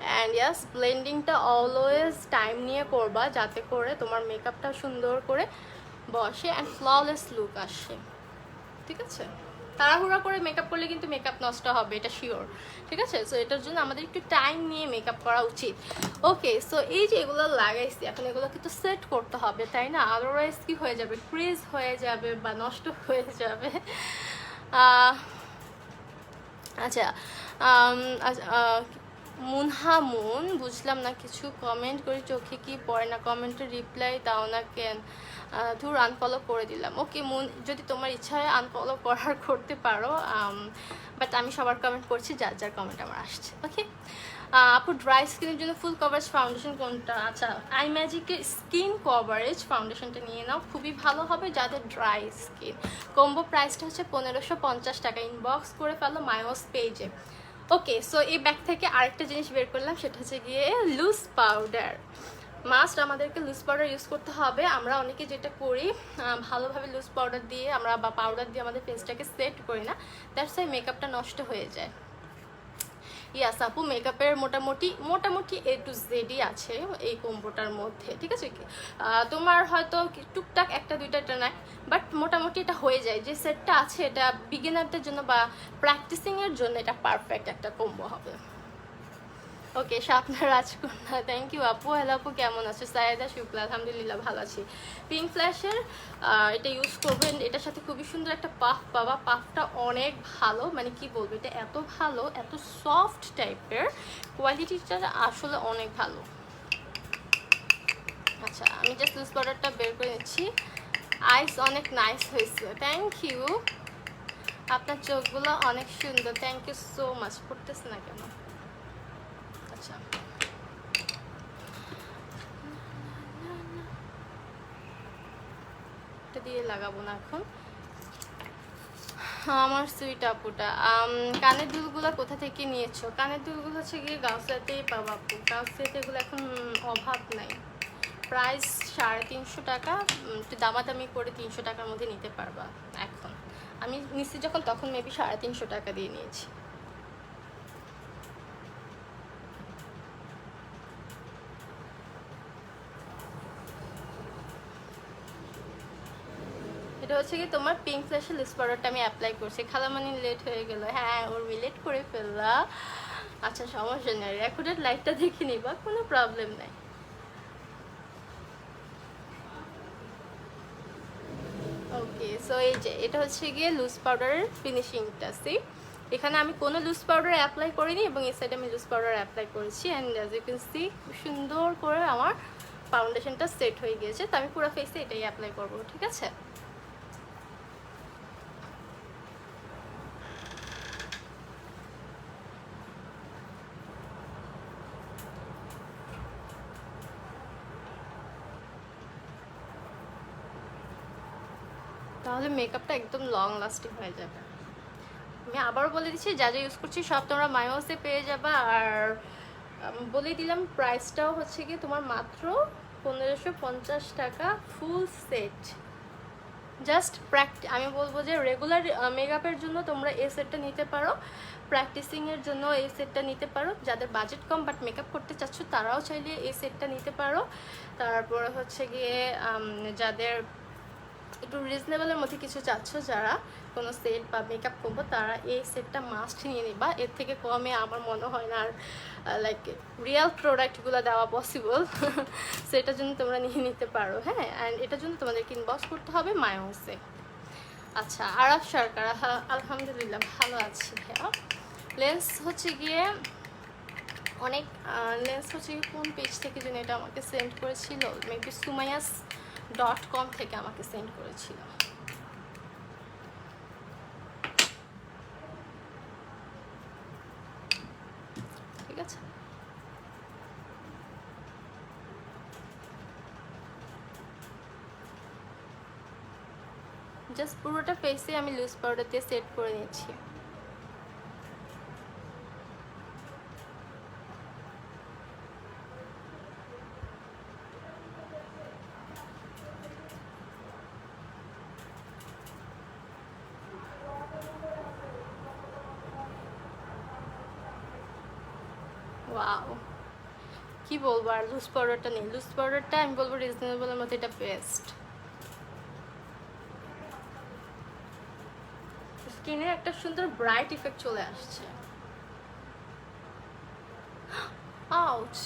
অ্যান্ড ইয়াস, ব্লেন্ডিংটা অলওয়েজ টাইম নিয়ে করবা, যাতে করে তোমার মেকআপটা সুন্দর করে বসে অ্যান্ড ফ্ললেস লুক আসে, ঠিক আছে? তাড়াহুড়া করে মেকআপ করলে কিন্তু মেকআপ নষ্ট হবে, এটা শিওর, ঠিক আছে? সো এটার জন্য আমাদের একটু টাইম নিয়ে মেকআপ করা উচিত। ওকে, সো এই যে এগুলো লাগাইছি, এখন এগুলো কিন্তু সেট করতে হবে, তাই না? আদারওয়াইজ কি হয়ে যাবে? ক্রিজ হয়ে যাবে বা নষ্ট হয়ে যাবে। আচ্ছা, মুনহা মুন, বুঝলাম না কিছু। কমেন্ট করে চোখে কি পড়ে না, কমেন্টে রিপ্লাই দাও না কেন? ধুর, আনফলো করে দিলাম। ওকে মুন, যদি তোমার ইচ্ছা হয় আনফলো করার করতে পারো, বাট আমি সবার কমেন্ট করছি, যার যার কমেন্ট আমার আসছে। ওকে আপু, ড্রাই স্কিনের জন্য ফুল কভারেজ ফাউন্ডেশন কোনটা? আচ্ছা, আই ম্যাজিকের স্কিন কভারেজ ফাউন্ডেশনটা নিয়ে নাও, খুবই ভালো হবে যাদের ড্রাই স্কিন। কম্বো প্রাইসটা হচ্ছে 1550 টাকা। ইনবক্স করে ফেলো মায়োস পেজে। ওকে, সো এই ব্যাগ থেকে আরেকটা জিনিস বের করলাম, সেটা হচ্ছে গিয়ে লুজ পাউডার। মাস্ট আমাদেরকে লুজ পাউডার ইউজ করতে হবে। আমরা অনেকে যেটা করি, ভালোভাবে লুজ পাউডার দিয়ে আমরা বা পাউডার দিয়ে আমাদের ফেসটাকে সেট করি না, দ্যাটস ওয়াই মেকআপটা নষ্ট হয়ে যায়। ইয়াস আপু, মেকআপের মোটামুটি এ টু জেডই আছে এই কম্বোটার মধ্যে, ঠিক আছে? তোমার হয়তো টুকটাক একটা দুইটা এটা নাই, বাট মোটামুটি এটা হয়ে যায়। যে সেটটা আছে এটা বিগিনারদের জন্য বা প্র্যাকটিসিংয়ের জন্য এটা পারফেক্ট একটা কম্বো হবে। ওকে, স্বপ্না রাজকন্যা, থ্যাংক ইউ আপু। হ্যালো আপু, কেমন আছো? সায়েদা শুক্লা, আলহামদুলিল্লাহ ভালো আছি। পিঙ্ক ফ্ল্যাশের এটা ইউজ করবেন, এটার সাথে খুবই সুন্দর একটা পাফ পাবা। পাফটা অনেক ভালো, মানে কি বলবো, এটা এত ভালো, এত সফট টাইপের, কোয়ালিটিটা আসলে অনেক ভালো। আচ্ছা, আমি জাস্ট লুজ পাউডারটা বের করে নিচ্ছি। আইস অনেক নাইস হয়েছে, থ্যাংক ইউ। আপনার চোখগুলো অনেক সুন্দর, থ্যাংক ইউ সো মাচ। পড়তেছে না কেন? আচ্ছা, এটা দিয়ে লাগাবো না এখন। আমার সুইট আপুটা, কানের দুলগুলো কোথা থেকে নিয়েছো? কানের দুলগুলো হচ্ছে গিয়ে গাউসিয়াতেই পাবো আপু, গাউসিয়াতে এগুলো এখন অভাব নাই। প্রাইস 350 টাকা, একটু দামাদামি করে 300 টাকার মধ্যে নিতে পারবা। এখন আমি নিচ্ছি যখন, তখন মেবি 350 টাকা দিয়ে নিয়েছি। এটা হচ্ছে কি তোমার পিঙ্ক ফ্ল্যাশের লিপস পাউডারটা আমি অ্যাপ্লাই করছি। খালামানি লেট হয়ে গেল, হ্যাঁ ওর লেট করে ফেললা। আচ্ছা, সমস্যা নেই, রেকর্ডেড লাইটটা দেখে নিবা, কোনো প্রবলেম নাই। ওকে, সো এই যে এটা হচ্ছে গিয়ে লুজ পাউডারের ফিনিশিংটা। সি, এখানে আমি কোনো লুজ পাউডার অ্যাপ্লাই করিনি এবং এই সাইডে আমি লুজ পাউডার অ্যাপ্লাই করেছি। And as you can see, খুব সুন্দর করে আমার ফাউন্ডেশনটা সেট হয়ে গিয়েছে। তো আমি পুরো ফেসে এটাই অ্যাপ্লাই করবো, ঠিক আছে? তাহলে মেকআপটা একদম লং লাস্টিং হয়ে যাবে। আমি আবারও বলে দিচ্ছি, যা যা ইউজ করছি সব তোমরা মায়োসে পেয়ে যাবা। আর বলে দিলাম প্রাইসটাও হচ্ছে কি তোমার মাত্র 1550 টাকা ফুল সেট। জাস্ট আমি বলবো যে রেগুলার মেকআপের জন্য তোমরা এই সেটটা নিতে পারো, প্র্যাকটিসিংয়ের জন্য এই সেটটা নিতে পারো। যাদের বাজেট কম বাট মেকআপ করতে চাচ্ছ তারাও চাইলে এই সেটটা নিতে পারো। তারপর হচ্ছে গিয়ে যাদের একটু রিজনেবলের মধ্যে কিছু চাচ্ছ, যারা কোনো সেট বা মেকআপ করবো, তারা এই সেটটা মাস্ট নিয়ে নিবা। এর থেকে কমে আমার মনে হয় না আর লাইক রিয়েল প্রোডাক্টগুলো দেওয়া পসিবল। সেটার জন্য তোমরা নিয়ে নিতে পারো। হ্যাঁ, অ্যান্ড এটার জন্য তোমাদেরকে ইনবক্স করতে হবে মায়োসে। আচ্ছা, আরাফ সরকার, আলহামদুলিল্লাহ ভালো আছি ভাইয়া। লেন্স হচ্ছে গিয়ে অনেক লেন্স হচ্ছে কোন পেজ থেকে যেন এটা আমাকে সেন্ড করেছিল, মেবি sumayas.com থেকে আমাকে সেন্ড করেছিল। ঠিক আছে, জাস্ট পুরোটা ফেসে আমি লুজ পাউডার দিয়ে সেট করে নিচ্ছি। ওয়াও, কি বলবো, আর লুজ পাউডারটা নেই। লুজ পাউডারটা আমি বলবো রিজনেবলের মধ্যে এটা বেস্ট। স্কিনে একটা সুন্দর ব্রাইট ইফেক্ট চলে আসছে। আউচ,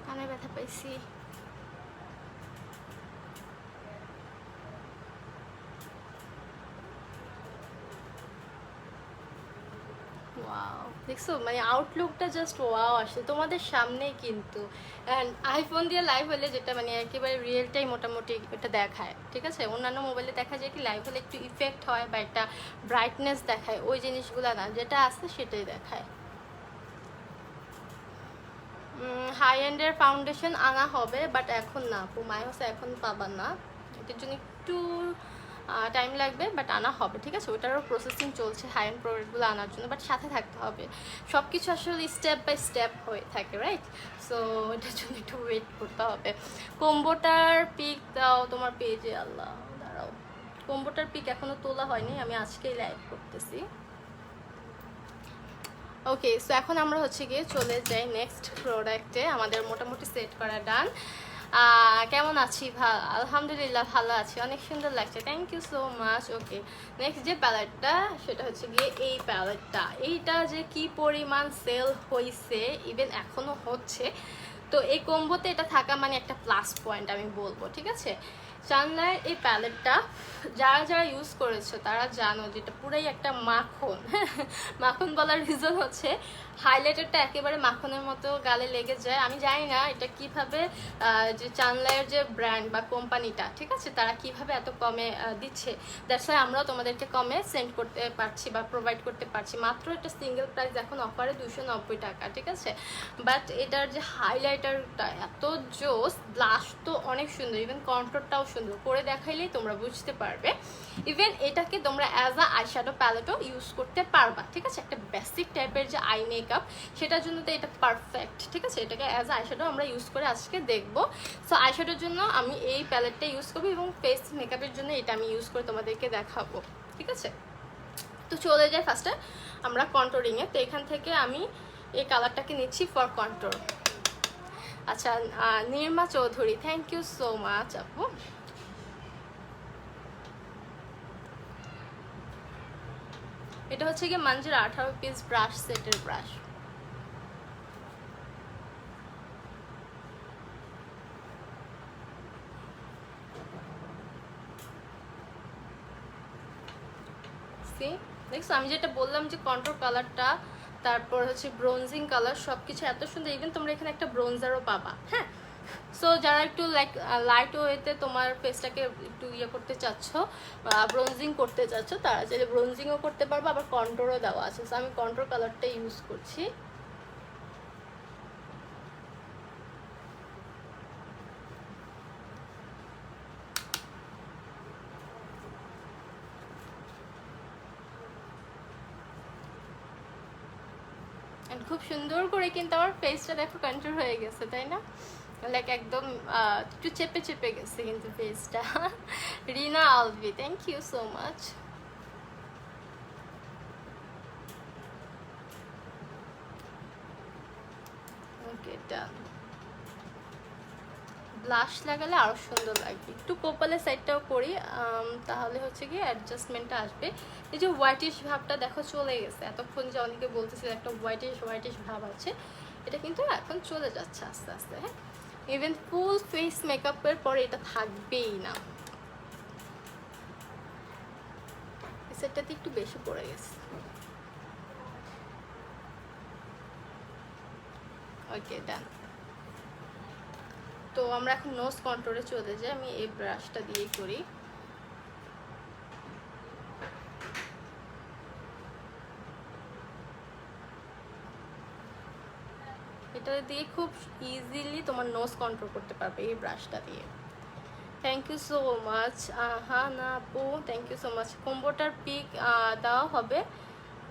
কানে ব্যথা পাইছি। ওয়াও, দেখছো মানে আউটলুকটা জাস্ট ওয়াও আসে তোমাদের সামনেই কিন্তু। অ্যান্ড আইফোন দিয়ে লাইভ হলে যেটা মানে একেবারে রিয়েলটাই মোটামুটি এটা দেখায়, ঠিক আছে? অন্যান্য মোবাইলে দেখা যায় কি লাইভ হলে একটু ইফেক্ট হয় বা একটা ব্রাইটনেস দেখায়, ওই জিনিসগুলো না, যেটা আছে সেটাই দেখায়। হাই এন্ডের ফাউন্ডেশন আনা হবে বাট এখন না আপু, মায়োসে এখন পাবা না, এটার জন্য একটু টাইম লাগবে, বাট আনা হবে, ঠিক আছে? ওটারও প্রসেসিং চলছে হাই এন্ড প্রোডাক্টগুলো আনার জন্য, বাট সাথে থাকতে হবে। সব কিছু আসলে স্টেপ বাই স্টেপ হয়ে থাকে, রাইট? সো এটার জন্য একটু ওয়েট করতে হবে। কম্বোটার পিক দাও তোমার পেজে। আল্লাহ, দাঁড়াও, কম্বোটার পিক এখনও তোলা হয়নি, আমি আজকেই লাইভ করতেছি। ওকে, সো এখন আমরা হচ্ছে গিয়ে চলে যাই নেক্সট প্রোডাক্টে। আমাদের মোটামুটি সেট করা ডান। কেমন আছি? আলহামদুলিল্লাহ ভালো আছি, অনেক সুন্দর লাগছে, thank you so much. Okay, next যে প্যালেটটা সেটা হচ্ছে গিয়ে এই প্যালেটটা। এইটা যে কি পরিমাণ সেল হয়েছে, ইভেন এখনও হচ্ছে। তো এই কম্বোতে এটা থাকা মানে একটা প্লাস পয়েন্ট আমি বলবো, ঠিক আছে? চানলার এই প্যালেটটা যারা যারা ইউজ করেছে তারা জানো যে এটা পুরাই একটা মাখন। মাখন বলার রিজন হচ্ছে হাইলাইটারটা একেবারে মাখনের মতো গালে লেগে যায়। আমি জানি না এটা কিভাবে যে চানলাইয়ের যে ব্র্যান্ড বা কোম্পানিটা, ঠিক আছে, তারা কিভাবে এত কমে দিচ্ছে। দ্যাটস ওয়াই আমরাও তোমাদেরকে কমে সেন্ড করতে পারছি বা প্রোভাইড করতে পারছি। মাত্র এটা সিঙ্গেল প্রাইস এখন অফারে 290 টাকা, ঠিক আছে? বাট এটার যে হাইলাইটারটা এত জোস, ব্লাশ তো অনেক সুন্দর, ইভেন কন্ট্রোলটাও সুন্দর, করে দেখাইলেই তোমরা বুঝতে পারবে। ইভেন এটাকে তোমরা অ্যাজ আ আইশ্যাডো প্যালেটও ইউজ করতে পারবা, ঠিক আছে? একটা বেসিক টাইপের যে আই মেকআপ, সেটার জন্য তো এটা পারফেক্ট, ঠিক আছে? এটাকে অ্যাজ আ আইশ্যাডো আমরা ইউজ করে আজকে দেখবো। সো আইশ্যাডোর জন্য আমি এই প্যালেটটা ইউজ করবো এবং ফেস মেকআপের জন্য এটা আমি ইউজ করে তোমাদেরকে দেখাবো, ঠিক আছে? তো চলে যাই ফার্স্টে আমরা কন্ট্রোলিংয়ে। তো এখান থেকে আমি এই কালারটাকে নিচ্ছি ফর কন্ট্রোল। আচ্ছা, Nirma Chowdhury, thank you so much আপু। এটা হচ্ছে গিয়ে মানজির 18 পিস ব্রাশ সেটের ব্রাশ। দেখছো আমি যেটা বললাম যে কন্ট্রোল কালারটা, তারপর হচ্ছে ব্রোনজিং কালার, সব কিছু এত সুন্দর। ইভেন তোমরা এখানে একটা ব্রোনজারও পাবা, হ্যাঁ? সো যারা একটু লাইক লাইট ওয়েতে তোমার ফেসটাকে একটু ইয়ে করতে চাচ্ছ, ব্রোনজিং করতে চাচ্ছ, তারা চাইলে ব্রোনজিংও করতে পারবো, আবার কন্ট্রোরও দেওয়া আছে। সো আমি কন্ট্রোর কালারটা ইউজ করছি। খুব সুন্দর করে কিন্তু আমার ফেসটা দেখো কন্ট্রোল হয়ে গেছে, তাই না? লাইক একদম একটু চেপে চেপে গেছে কিন্তু ফেসটা। Rina Alvi, thank you so much. Okay done. Blush লাগালে আরো সুন্দর লাগবে। একটু কপালের সাইডটাও করি, তাহলে হচ্ছে কি অ্যাডজাস্টমেন্টটা আসবে। এই যে হোয়াইটিশ ভাবটা দেখো চলে গেছে, এতক্ষণ যে অনেকে বলতেছে একটা হোয়াইটিশ ভাব আছে, এটা কিন্তু এখন চলে যাচ্ছে আস্তে আস্তে। হ্যাঁ, ইভেন ফুল ফেস মেকআপের পরে এটা থাকবেই না। এই সেটটাতে একটু বেশি পড়ে গেছে। ওকে ডান। তো আমরা এখন নোজ কন্ট্রোলে চলে যাই। আমি এই ব্রাশটা দিয়ে করি। এটা দিয়ে খুব ইজিলি তোমার নোজ কন্ট্রোল করতে পারবে এই ব্রাশটা দিয়ে। Thank you so much Ahana আপু, থ্যাংক ইউ সো মাচ। কম্বোটার পিক দেওয়া হবে,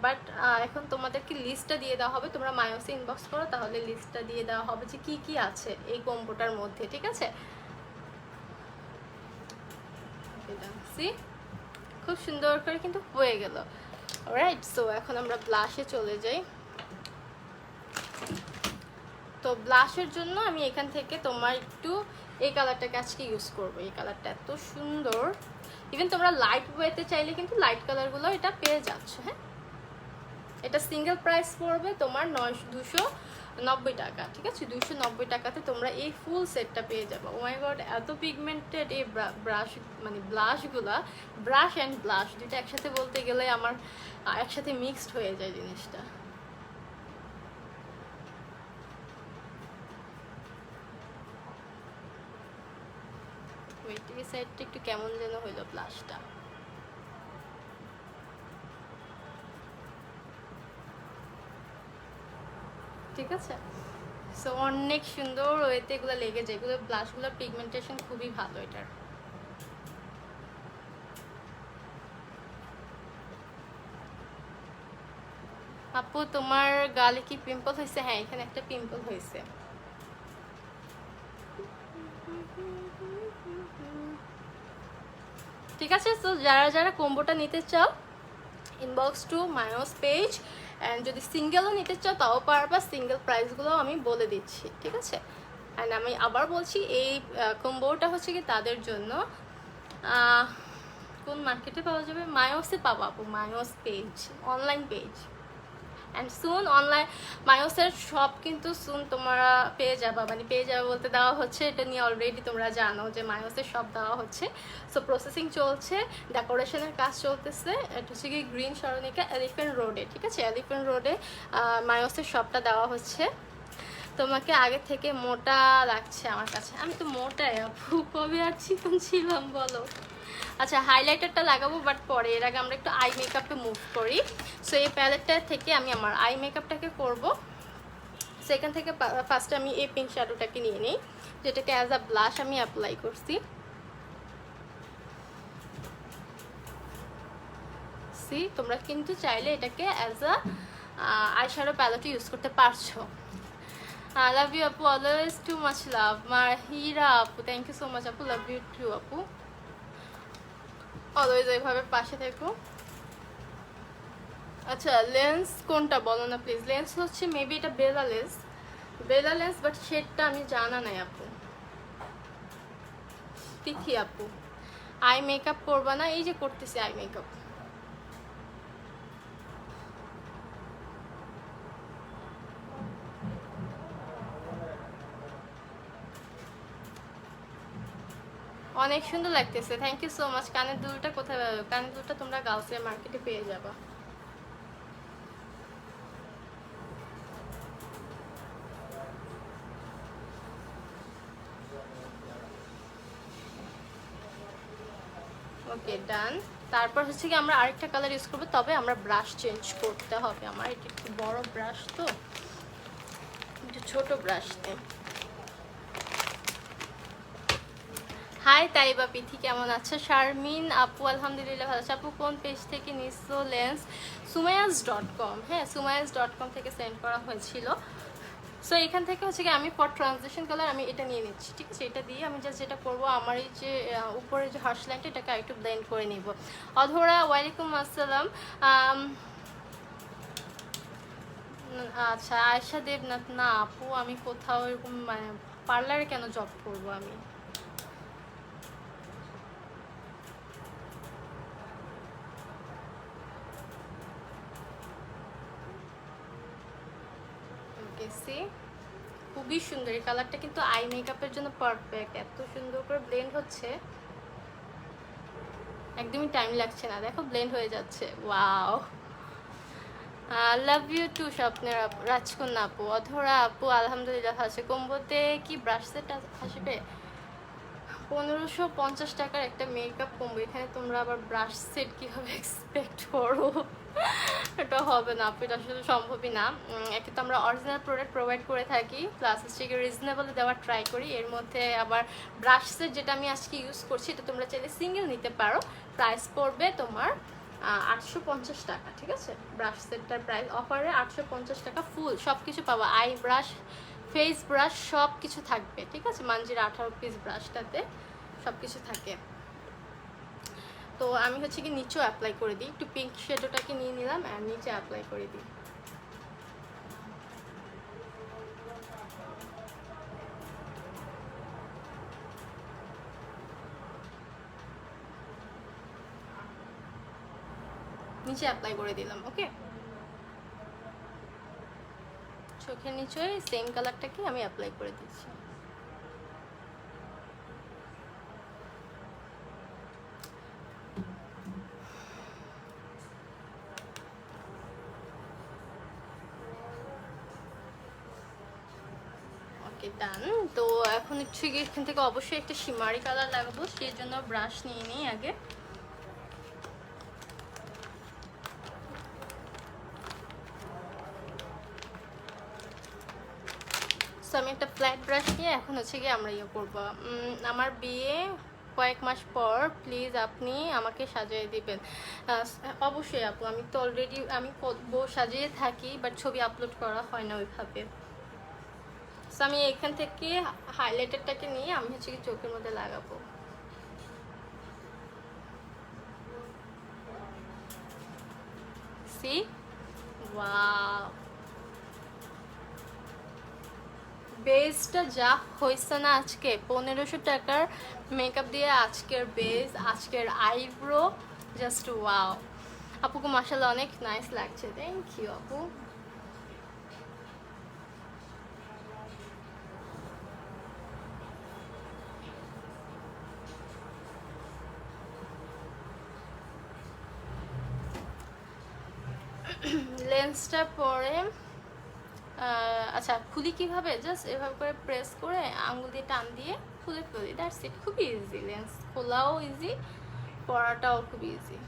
বাট এখন তোমাদেরকে লিস্টটা দিয়ে দেওয়া হবে। তোমরা মায়োসে ইনবক্স করো, তাহলে লিস্টটা দিয়ে দেওয়া হবে যে কি কি আছে এই কম্বোটার মধ্যে, ঠিক আছে? খুব সুন্দর করে কিন্তু হয়ে গেল। অলরাইট, সো এখন আমরা ব্লাশে চলে যাই। তো ব্লাশের জন্য আমি এখান থেকে তোমার একটু এই কালারটাকে আজকে ইউজ করবো। এই কালারটা এত সুন্দর, ইভেন তোমরা লাইট ওয়েতে চাইলে কিন্তু লাইট কালারগুলো এটা পেয়ে যাচ্ছ। হ্যাঁ, এটা সিঙ্গেল প্রাইস পড়বে তোমার 290 টাকা, ঠিক আছে? 290 টাকাতে তোমরা এই ফুল সেটটা পেয়ে যাবো। ও মাই গড, এত পিগমেন্টেড এই ব্রাশ, মানে ব্লাশগুলা, ব্রাশ অ্যান্ড ব্লাশ দুইটা একসাথে বলতে গেলে আমার একসাথে মিক্সড হয়ে যায় জিনিসটা। এই সাইডটা একটু কেমন যেন হইলো ব্লাশটা। ঠিক আছে, সো অনেক সুন্দর ওয়েতে এগুলো লেগে যায়। এগুলো ব্লাশগুলোর পিগমেন্টেশন খুবই ভালো এটার। আপু তোমার গালে কি পিম্পল হয়েছে? হ্যাঁ, এখানে একটা পিম্পল হয়েছে। ঠিক আছে, তো যারা যারা কম্বোটা নিতে চাও ইনবক্স টু মায়োস পেজ, অ্যান্ড যদি সিঙ্গেলও নিতে চাও তাও পারবা। সিঙ্গেল প্রাইসগুলো আমি বলে দিচ্ছি, ঠিক আছে? অ্যান্ড আমি আবার বলছি এই কম্বোটা হচ্ছে কি তাদের জন্য, কোন মার্কেটে পাওয়া যাবে? মায়োসে পাবো আপু, মায়োস page, online page. And soon online মায়োসের শপ কিন্তু সুন তোমরা পেয়ে যাবা, মানে পেয়ে যাবে বলতে দেওয়া হচ্ছে, এটা নিয়ে অলরেডি তোমরা জানো যে মায়োসের শপ দেওয়া হচ্ছে। সো প্রসেসিং চলছে, ডেকোরেশনের কাজ চলতেছে। এটা হচ্ছে কি গ্রিন সরণিকা এলিফ্যান্ট রোডে, ঠিক আছে? এলিফ্যান্ট রোডে মায়োসের শপটা দেওয়া হচ্ছে। তোমাকে আগে থেকে মোটা লাগছে আমার কাছে। আমি তো মোটাই আপু, কবে আর চিকন ছিলাম বলো? আচ্ছা, হাইলাইটারটা লাগাবো বাট পরে, এর আগে আমরা একটু আই মেকআপে মুভ করি। সো এই প্যালেটটা থেকে আমি আমার আই মেকআপটাকে করব। সো এখান থেকে ফার্স্টে আমি এই পিঙ্ক শ্যাডোটাকে নিয়ে নিই, যেটাকে অ্যাজ আ ব্লাশ আমি অ্যাপ্লাই করছি। সি তোমরা কিন্তু চাইলে এটাকে as a eye shadow palette use করতে পারছো। I love you আপু, always too much love. Mahira আপু, থ্যাংক ইউ সো মাচ আপু, লাভ ইউ টু আপু, অলওয়েজ এইভাবে পাশে থেকো। আচ্ছা, লেন্স কোনটা বলো না প্লিজ। লেন্স হচ্ছে মেবি এটা বেলা লেন্স, বেলা লেন্স, বাট শেডটা আমি জানা নাই আপু। তিথি আপু, আই মেকআপ করবা না? এই যে করতেছি আই মেকআপ। অনেক সুন্দর লাগতেছে, থ্যাংক ইউ সো মাচ। কানের দুলটা কোথায় পাবে? কানের দুলটা তোমরা গার্লসের মার্কেটে পেয়ে যাবা। ওকে ডান। তারপর হচ্ছে কি আমরা আরেকটা কালার ইউজ করবো, তবে আমরা ব্রাশ চেঞ্জ করতে হবে। আমার এটা একটু বড় ব্রাশ, তো একটু ছোট ব্রাশ নেই। হাই তাইবা পিথি, কেমন আছে? শারমিন আপু আলহামদুলিল্লাহ ভালো আছে। আপু কোন পেজ থেকে নিছো লেন্স? sumayas.com। হ্যাঁ, sumayas.com থেকে সেন্ড করা হয়েছিল। সো এখান থেকে হচ্ছে কি আমি ফর ট্রানজিশন কালার আমি এটা নিয়ে নিচ্ছি, ঠিক আছে? এটা দিয়ে আমি জাস্ট যেটা করবো, আমার এই যে উপরে যে হার্শ লাইনটা এটাকে একটু ব্লেন্ড করে নিব। অধরা ওয়ালাইকুম আসসালাম। আচ্ছা, আয়শা দেবনাথ না আপু, আমি কোথাও এরকম মানে পার্লারে কেন জব করবো আমি? সি খুবই সুন্দর এই কালারটা, কিন্তু আই মেকআপের জন্য পারফেক্ট। এত সুন্দর করে ব্লেন্ড হচ্ছে, একদমই টাইম লাগছে না, দেখো ব্লেন্ড হয়ে যাচ্ছে। ওয়াও, লাভ ইউ টু স্বপ্নের আপু, রাজকন্যা আপু। অধরা আপু আলহামদুলিল্লাহ আছে। কম্বোতে কি ব্রাশ সেট আসবে? 1550 টাকার একটা মেকআপ কম্বো, এখানে তোমরা আবার ব্রাশ সেট কীভাবে এক্সপেক্ট করো? এটা হবে না আপু, এটা আসলে সম্ভবই না। একে তো আমরা অরিজিনাল প্রোডাক্ট প্রোভাইড করে থাকি, প্লাস হচ্ছে রিজনেবলে দেওয়ার ট্রাই করি। এর মধ্যে আবার ব্রাশ সেট যেটা আমি আজকে ইউজ করছি, এটা তোমরা চাইলে সিঙ্গেল নিতে পারো। প্রাইস পড়বে তোমার 850 টাকা, ঠিক আছে? ব্রাশ সেটটার প্রাইস অফারে 850 টাকা, ফুল সব কিছু পাবো, আই ব্রাশ, ফেস ব্রাশ সব কিছু থাকবে, ঠিক আছে? মানজির 18 পিস ব্রাশটাতে সব কিছু থাকে। তো আমি হচ্ছে কি নিচেও অ্যাপ্লাই করে দিই, একটু পিঙ্ক শেডোটাকে নিয়ে নিলাম আর নিচে অ্যাপ্লাই করে দিই। নিচে অ্যাপ্লাই করে দিলাম। ওকে, চোখের নিচে সেম কালারটাকে আমি অ্যাপ্লাই করে দিচ্ছি। ওকে ডান। তো এখন হচ্ছে গিয়ে এখান থেকে অবশ্যই একটা শিমারি কালার লাগাবো, সেই জন্য ব্রাশ নিয়ে নিই আগে। সো আমি একটা ফ্ল্যাট ব্রাশ নিয়ে এখন হচ্ছে গিয়ে আমরা ইয়ে করবো। আমার বিয়ে কয়েক মাস পর, প্লিজ আপনি আমাকে সাজিয়ে দিবেন। অবশ্যই আপু, আমি তো অলরেডি আমি বউ সাজিয়ে থাকি, বাট ছবি আপলোড করা হয় না ওইভাবে। সো আমি এখান থেকে হাইলাইটারটাকে নিয়ে আমি হচ্ছে কি চোখের মধ্যে লাগাবো। সি ওয়াও, বেসটা যা হয়েছে না আজকে, 1500 টাকার মেকআপ দিয়ে আজকের বেস, আজকের আইব্রো, জাস্ট ওয়াও। আপুকে মাশাআল্লাহ অনেক নাইস লাগছে, থ্যাংক ইউ আপু। লেন্সটা পরে আচ্ছা খুলি কিভাবে? জাস্ট এভাবে করে প্রেস করে আঙুল দিয়ে টান দিয়ে খুলে ফেলি, দ্যাটস ইট। খুবই ইজি, লেন্স খোলাও ইজি, পরাটাও খুব ইজি।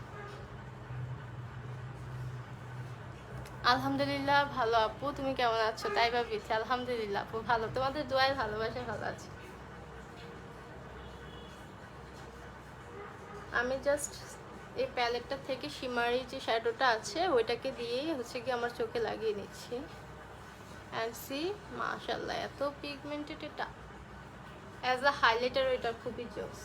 আলহামদুলিল্লাহ ভালো আপু, তুমি কেমন আছো? তাই ভাবিছি। আলহামদুলিল্লাহ আপু ভালো, তোমাদের দোয়ায় ভালোবাসা ভালো আছে। আমি জাস্ট এই প্যালেটটা থেকে শিমারি যে শ্যাডোটা আছে ওইটাকে দিয়েই হচ্ছে কি আমার চোখে লাগিয়ে নিচ্ছি। অ্যান্ড সি মাশাআল্লাহ, এত পিগমেন্টেড এটা, অ্যাজ আ হাইলাইটার এটা খুবই জোস।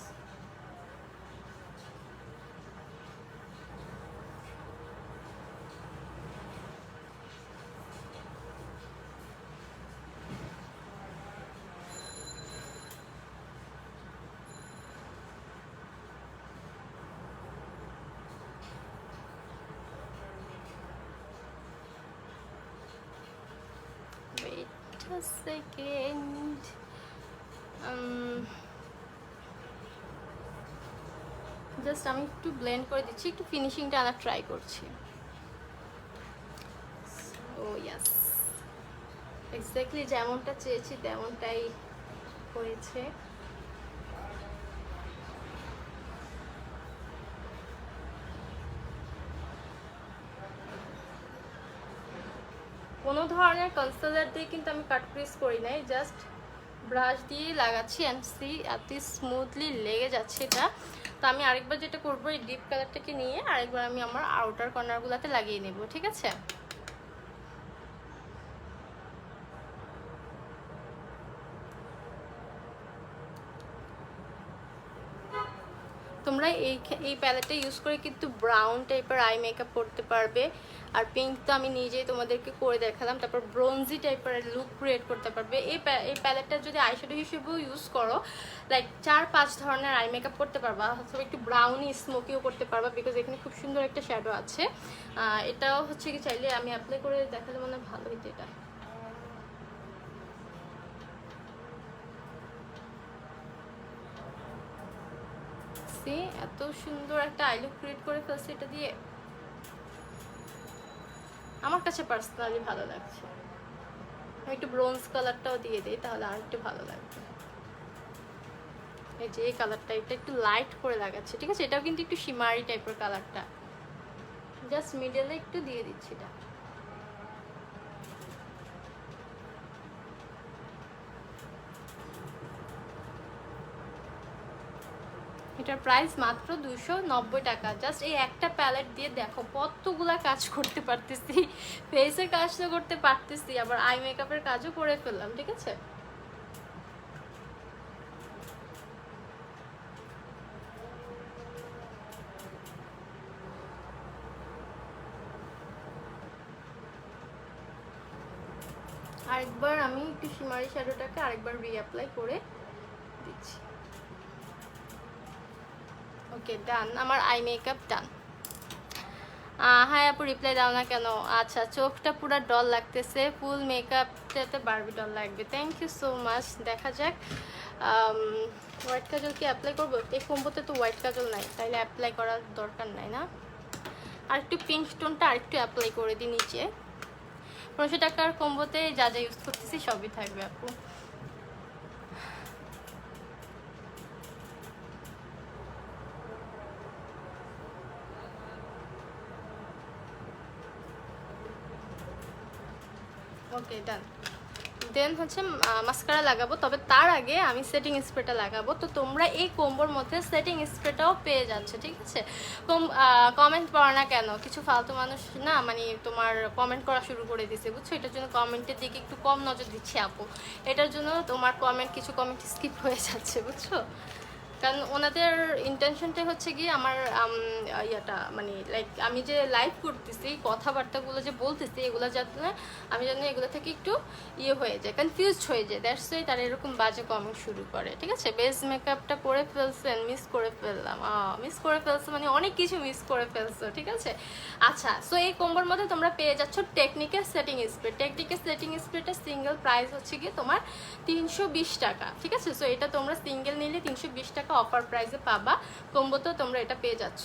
A second. জাস্ট আমি একটু ব্লেন্ড করে দিচ্ছি, একটু ফিনিশিংটা আনার ট্রাই করছি। ও ইয়াস, এক্স্যাক্টলি যেমনটা চেয়েছি তেমনটাই হয়েছে। কোনো ধরনের কনসিলার দিয়ে কিন্তু আমি কাট ক্রিজ করি নাই, জাস্ট ব্রাশ দিয়ে লাগাচ্ছি অ্যান্ড সি এত স্মুথলি লেগে যাচ্ছে এটা। তো আমি আরেকবার যেটা করবো, এই ডিপ কালারটাকে নিয়ে আরেকবার আমি আমার আউটার কর্নারগুলোতে লাগিয়ে নেব, ঠিক আছে? তোমরা এই প্যালেটটা ইউজ করে কিন্তু ব্রাউন টাইপের আই মেকআপ করতে পারবে। আর পিঙ্ক তো আমি নিজেই তোমাদেরকে করে দেখালাম। তারপর ব্রোঞ্জি টাইপের লুক ক্রিয়েট করতে পারবে। এই প্যালেটটা যদি আইশ্যাডো হিসেবেও ইউজ করো, লাইক 4-5 ধরনের আই মেকআপ করতে পারবা, অথবা একটু ব্রাউনি স্মোকিও করতে পারবা, বিকজ এখানে খুব সুন্দর একটা শ্যাডো আছে। এটাও হচ্ছে কি চাইলে আমি অ্যাপ্লাই করে দেখালে মনে হয় ভালো হইতো এটা। এত সুন্দর একটা আই লুক ক্রিয়েট করে ফেলছে এটা দিয়ে, আমার কাছে পার্সোনালি ভালো লাগছে। আমি একটু ব্রোঞ্জ কালারটাও দিয়ে দিই, তাহলে আর একটু ভালো লাগবে। এই যে এই কালারটা, এটা একটু লাইট করে লাগাচ্ছে, ঠিক আছে? এটাও কিন্তু একটু শিমারি টাইপের কালারটা, জাস্ট মিডলে একটু দিয়ে দিচ্ছি এটা। এটার প্রাইস মাত্র 290 টাকা। জাস্ট এই একটা প্যালেট দিয়ে দেখো কতগুলা কাজ করতে পারতেছি। ফেসের কাজ তো করতে পারতেছি, আবার আই মেকআপের কাজও করে ফেললাম, ঠিক আছে? আরেকবার আমি একটু শিমারি শ্যাডোটাকে আরেকবার রিঅ্যাপ্লাই করে দিচ্ছি। ওকে, ডান, আমার আই মেকআপ ডান। হ্যাঁ আপু, রিপ্লাই দাও না কেন? আচ্ছা, চোখটা পুরো ডল লাগতেছে, ফুল মেকআপটাতে বারবি ডল লাগবে। Thank you so much. দেখা যাক, হোয়াইট কাজল কি অ্যাপ্লাই করবো? এই কম্বোতে তো হোয়াইট কাজল নাই, তাইলে অ্যাপ্লাই করার দরকার নাই না। আর একটু পিঙ্ক টোনটা আরেকটু অ্যাপ্লাই করে দিই নিচে। 500 টাকার কম্বোতে যা যা ইউজ করতেছি সবই থাকবে আপু। ওকে, ডান। দেন হচ্ছে মাস্কারা লাগাবো, তবে তার আগে আমি সেটিং স্প্রেটা লাগাবো। তো তোমরা এই কম্বোর মধ্যে সেটিং স্প্রেটাও পেয়ে যাচ্ছে, ঠিক আছে? কমেন্ট পড়ো না কেন? কিছু ফালতু মানুষ না মানে তোমার কমেন্ট করা শুরু করে দিছে, বুঝছো? এটার জন্য কমেন্টের দিকে একটু কম নজর দিচ্ছি আপু। এটার জন্য তোমার কিছু কমেন্ট স্কিপ হয়ে যাচ্ছে, বুঝছো? কারণ ওনাদের ইন্টেনশনটাই হচ্ছে কি আমার ইয়াটা মানে লাইক আমি যে লাইভ করতেছি, কথাবার্তাগুলো যে বলতেছি, এগুলো যাতে আমি জানি এগুলো থেকে একটু হয়ে যায়, কনফিউজড হয়ে যায়। দ্যাটস ওয়াই তারা এরকম বাজে কমেন্ট শুরু করে, ঠিক আছে? বেস মেকআপটা করে ফেলছেন, মিস করে ফেললাম। মিস করে ফেলছে মানে অনেক কিছু মিস করে ফেলছো, ঠিক আছে? আচ্ছা, সো এই কম্বোর মধ্যে তোমরা পেয়ে যাচ্ছ technical setting spray. Technical setting স্প্রেটা সিঙ্গেল প্রাইস হচ্ছে কি তোমার 320 টাকা, ঠিক আছে? সো এটা তোমরা সিঙ্গেল নিলে 320 টাকা অফার প্রাইসে পাবা। কম্বোতেও তোমরা এটা পেয়ে যাচ্ছ।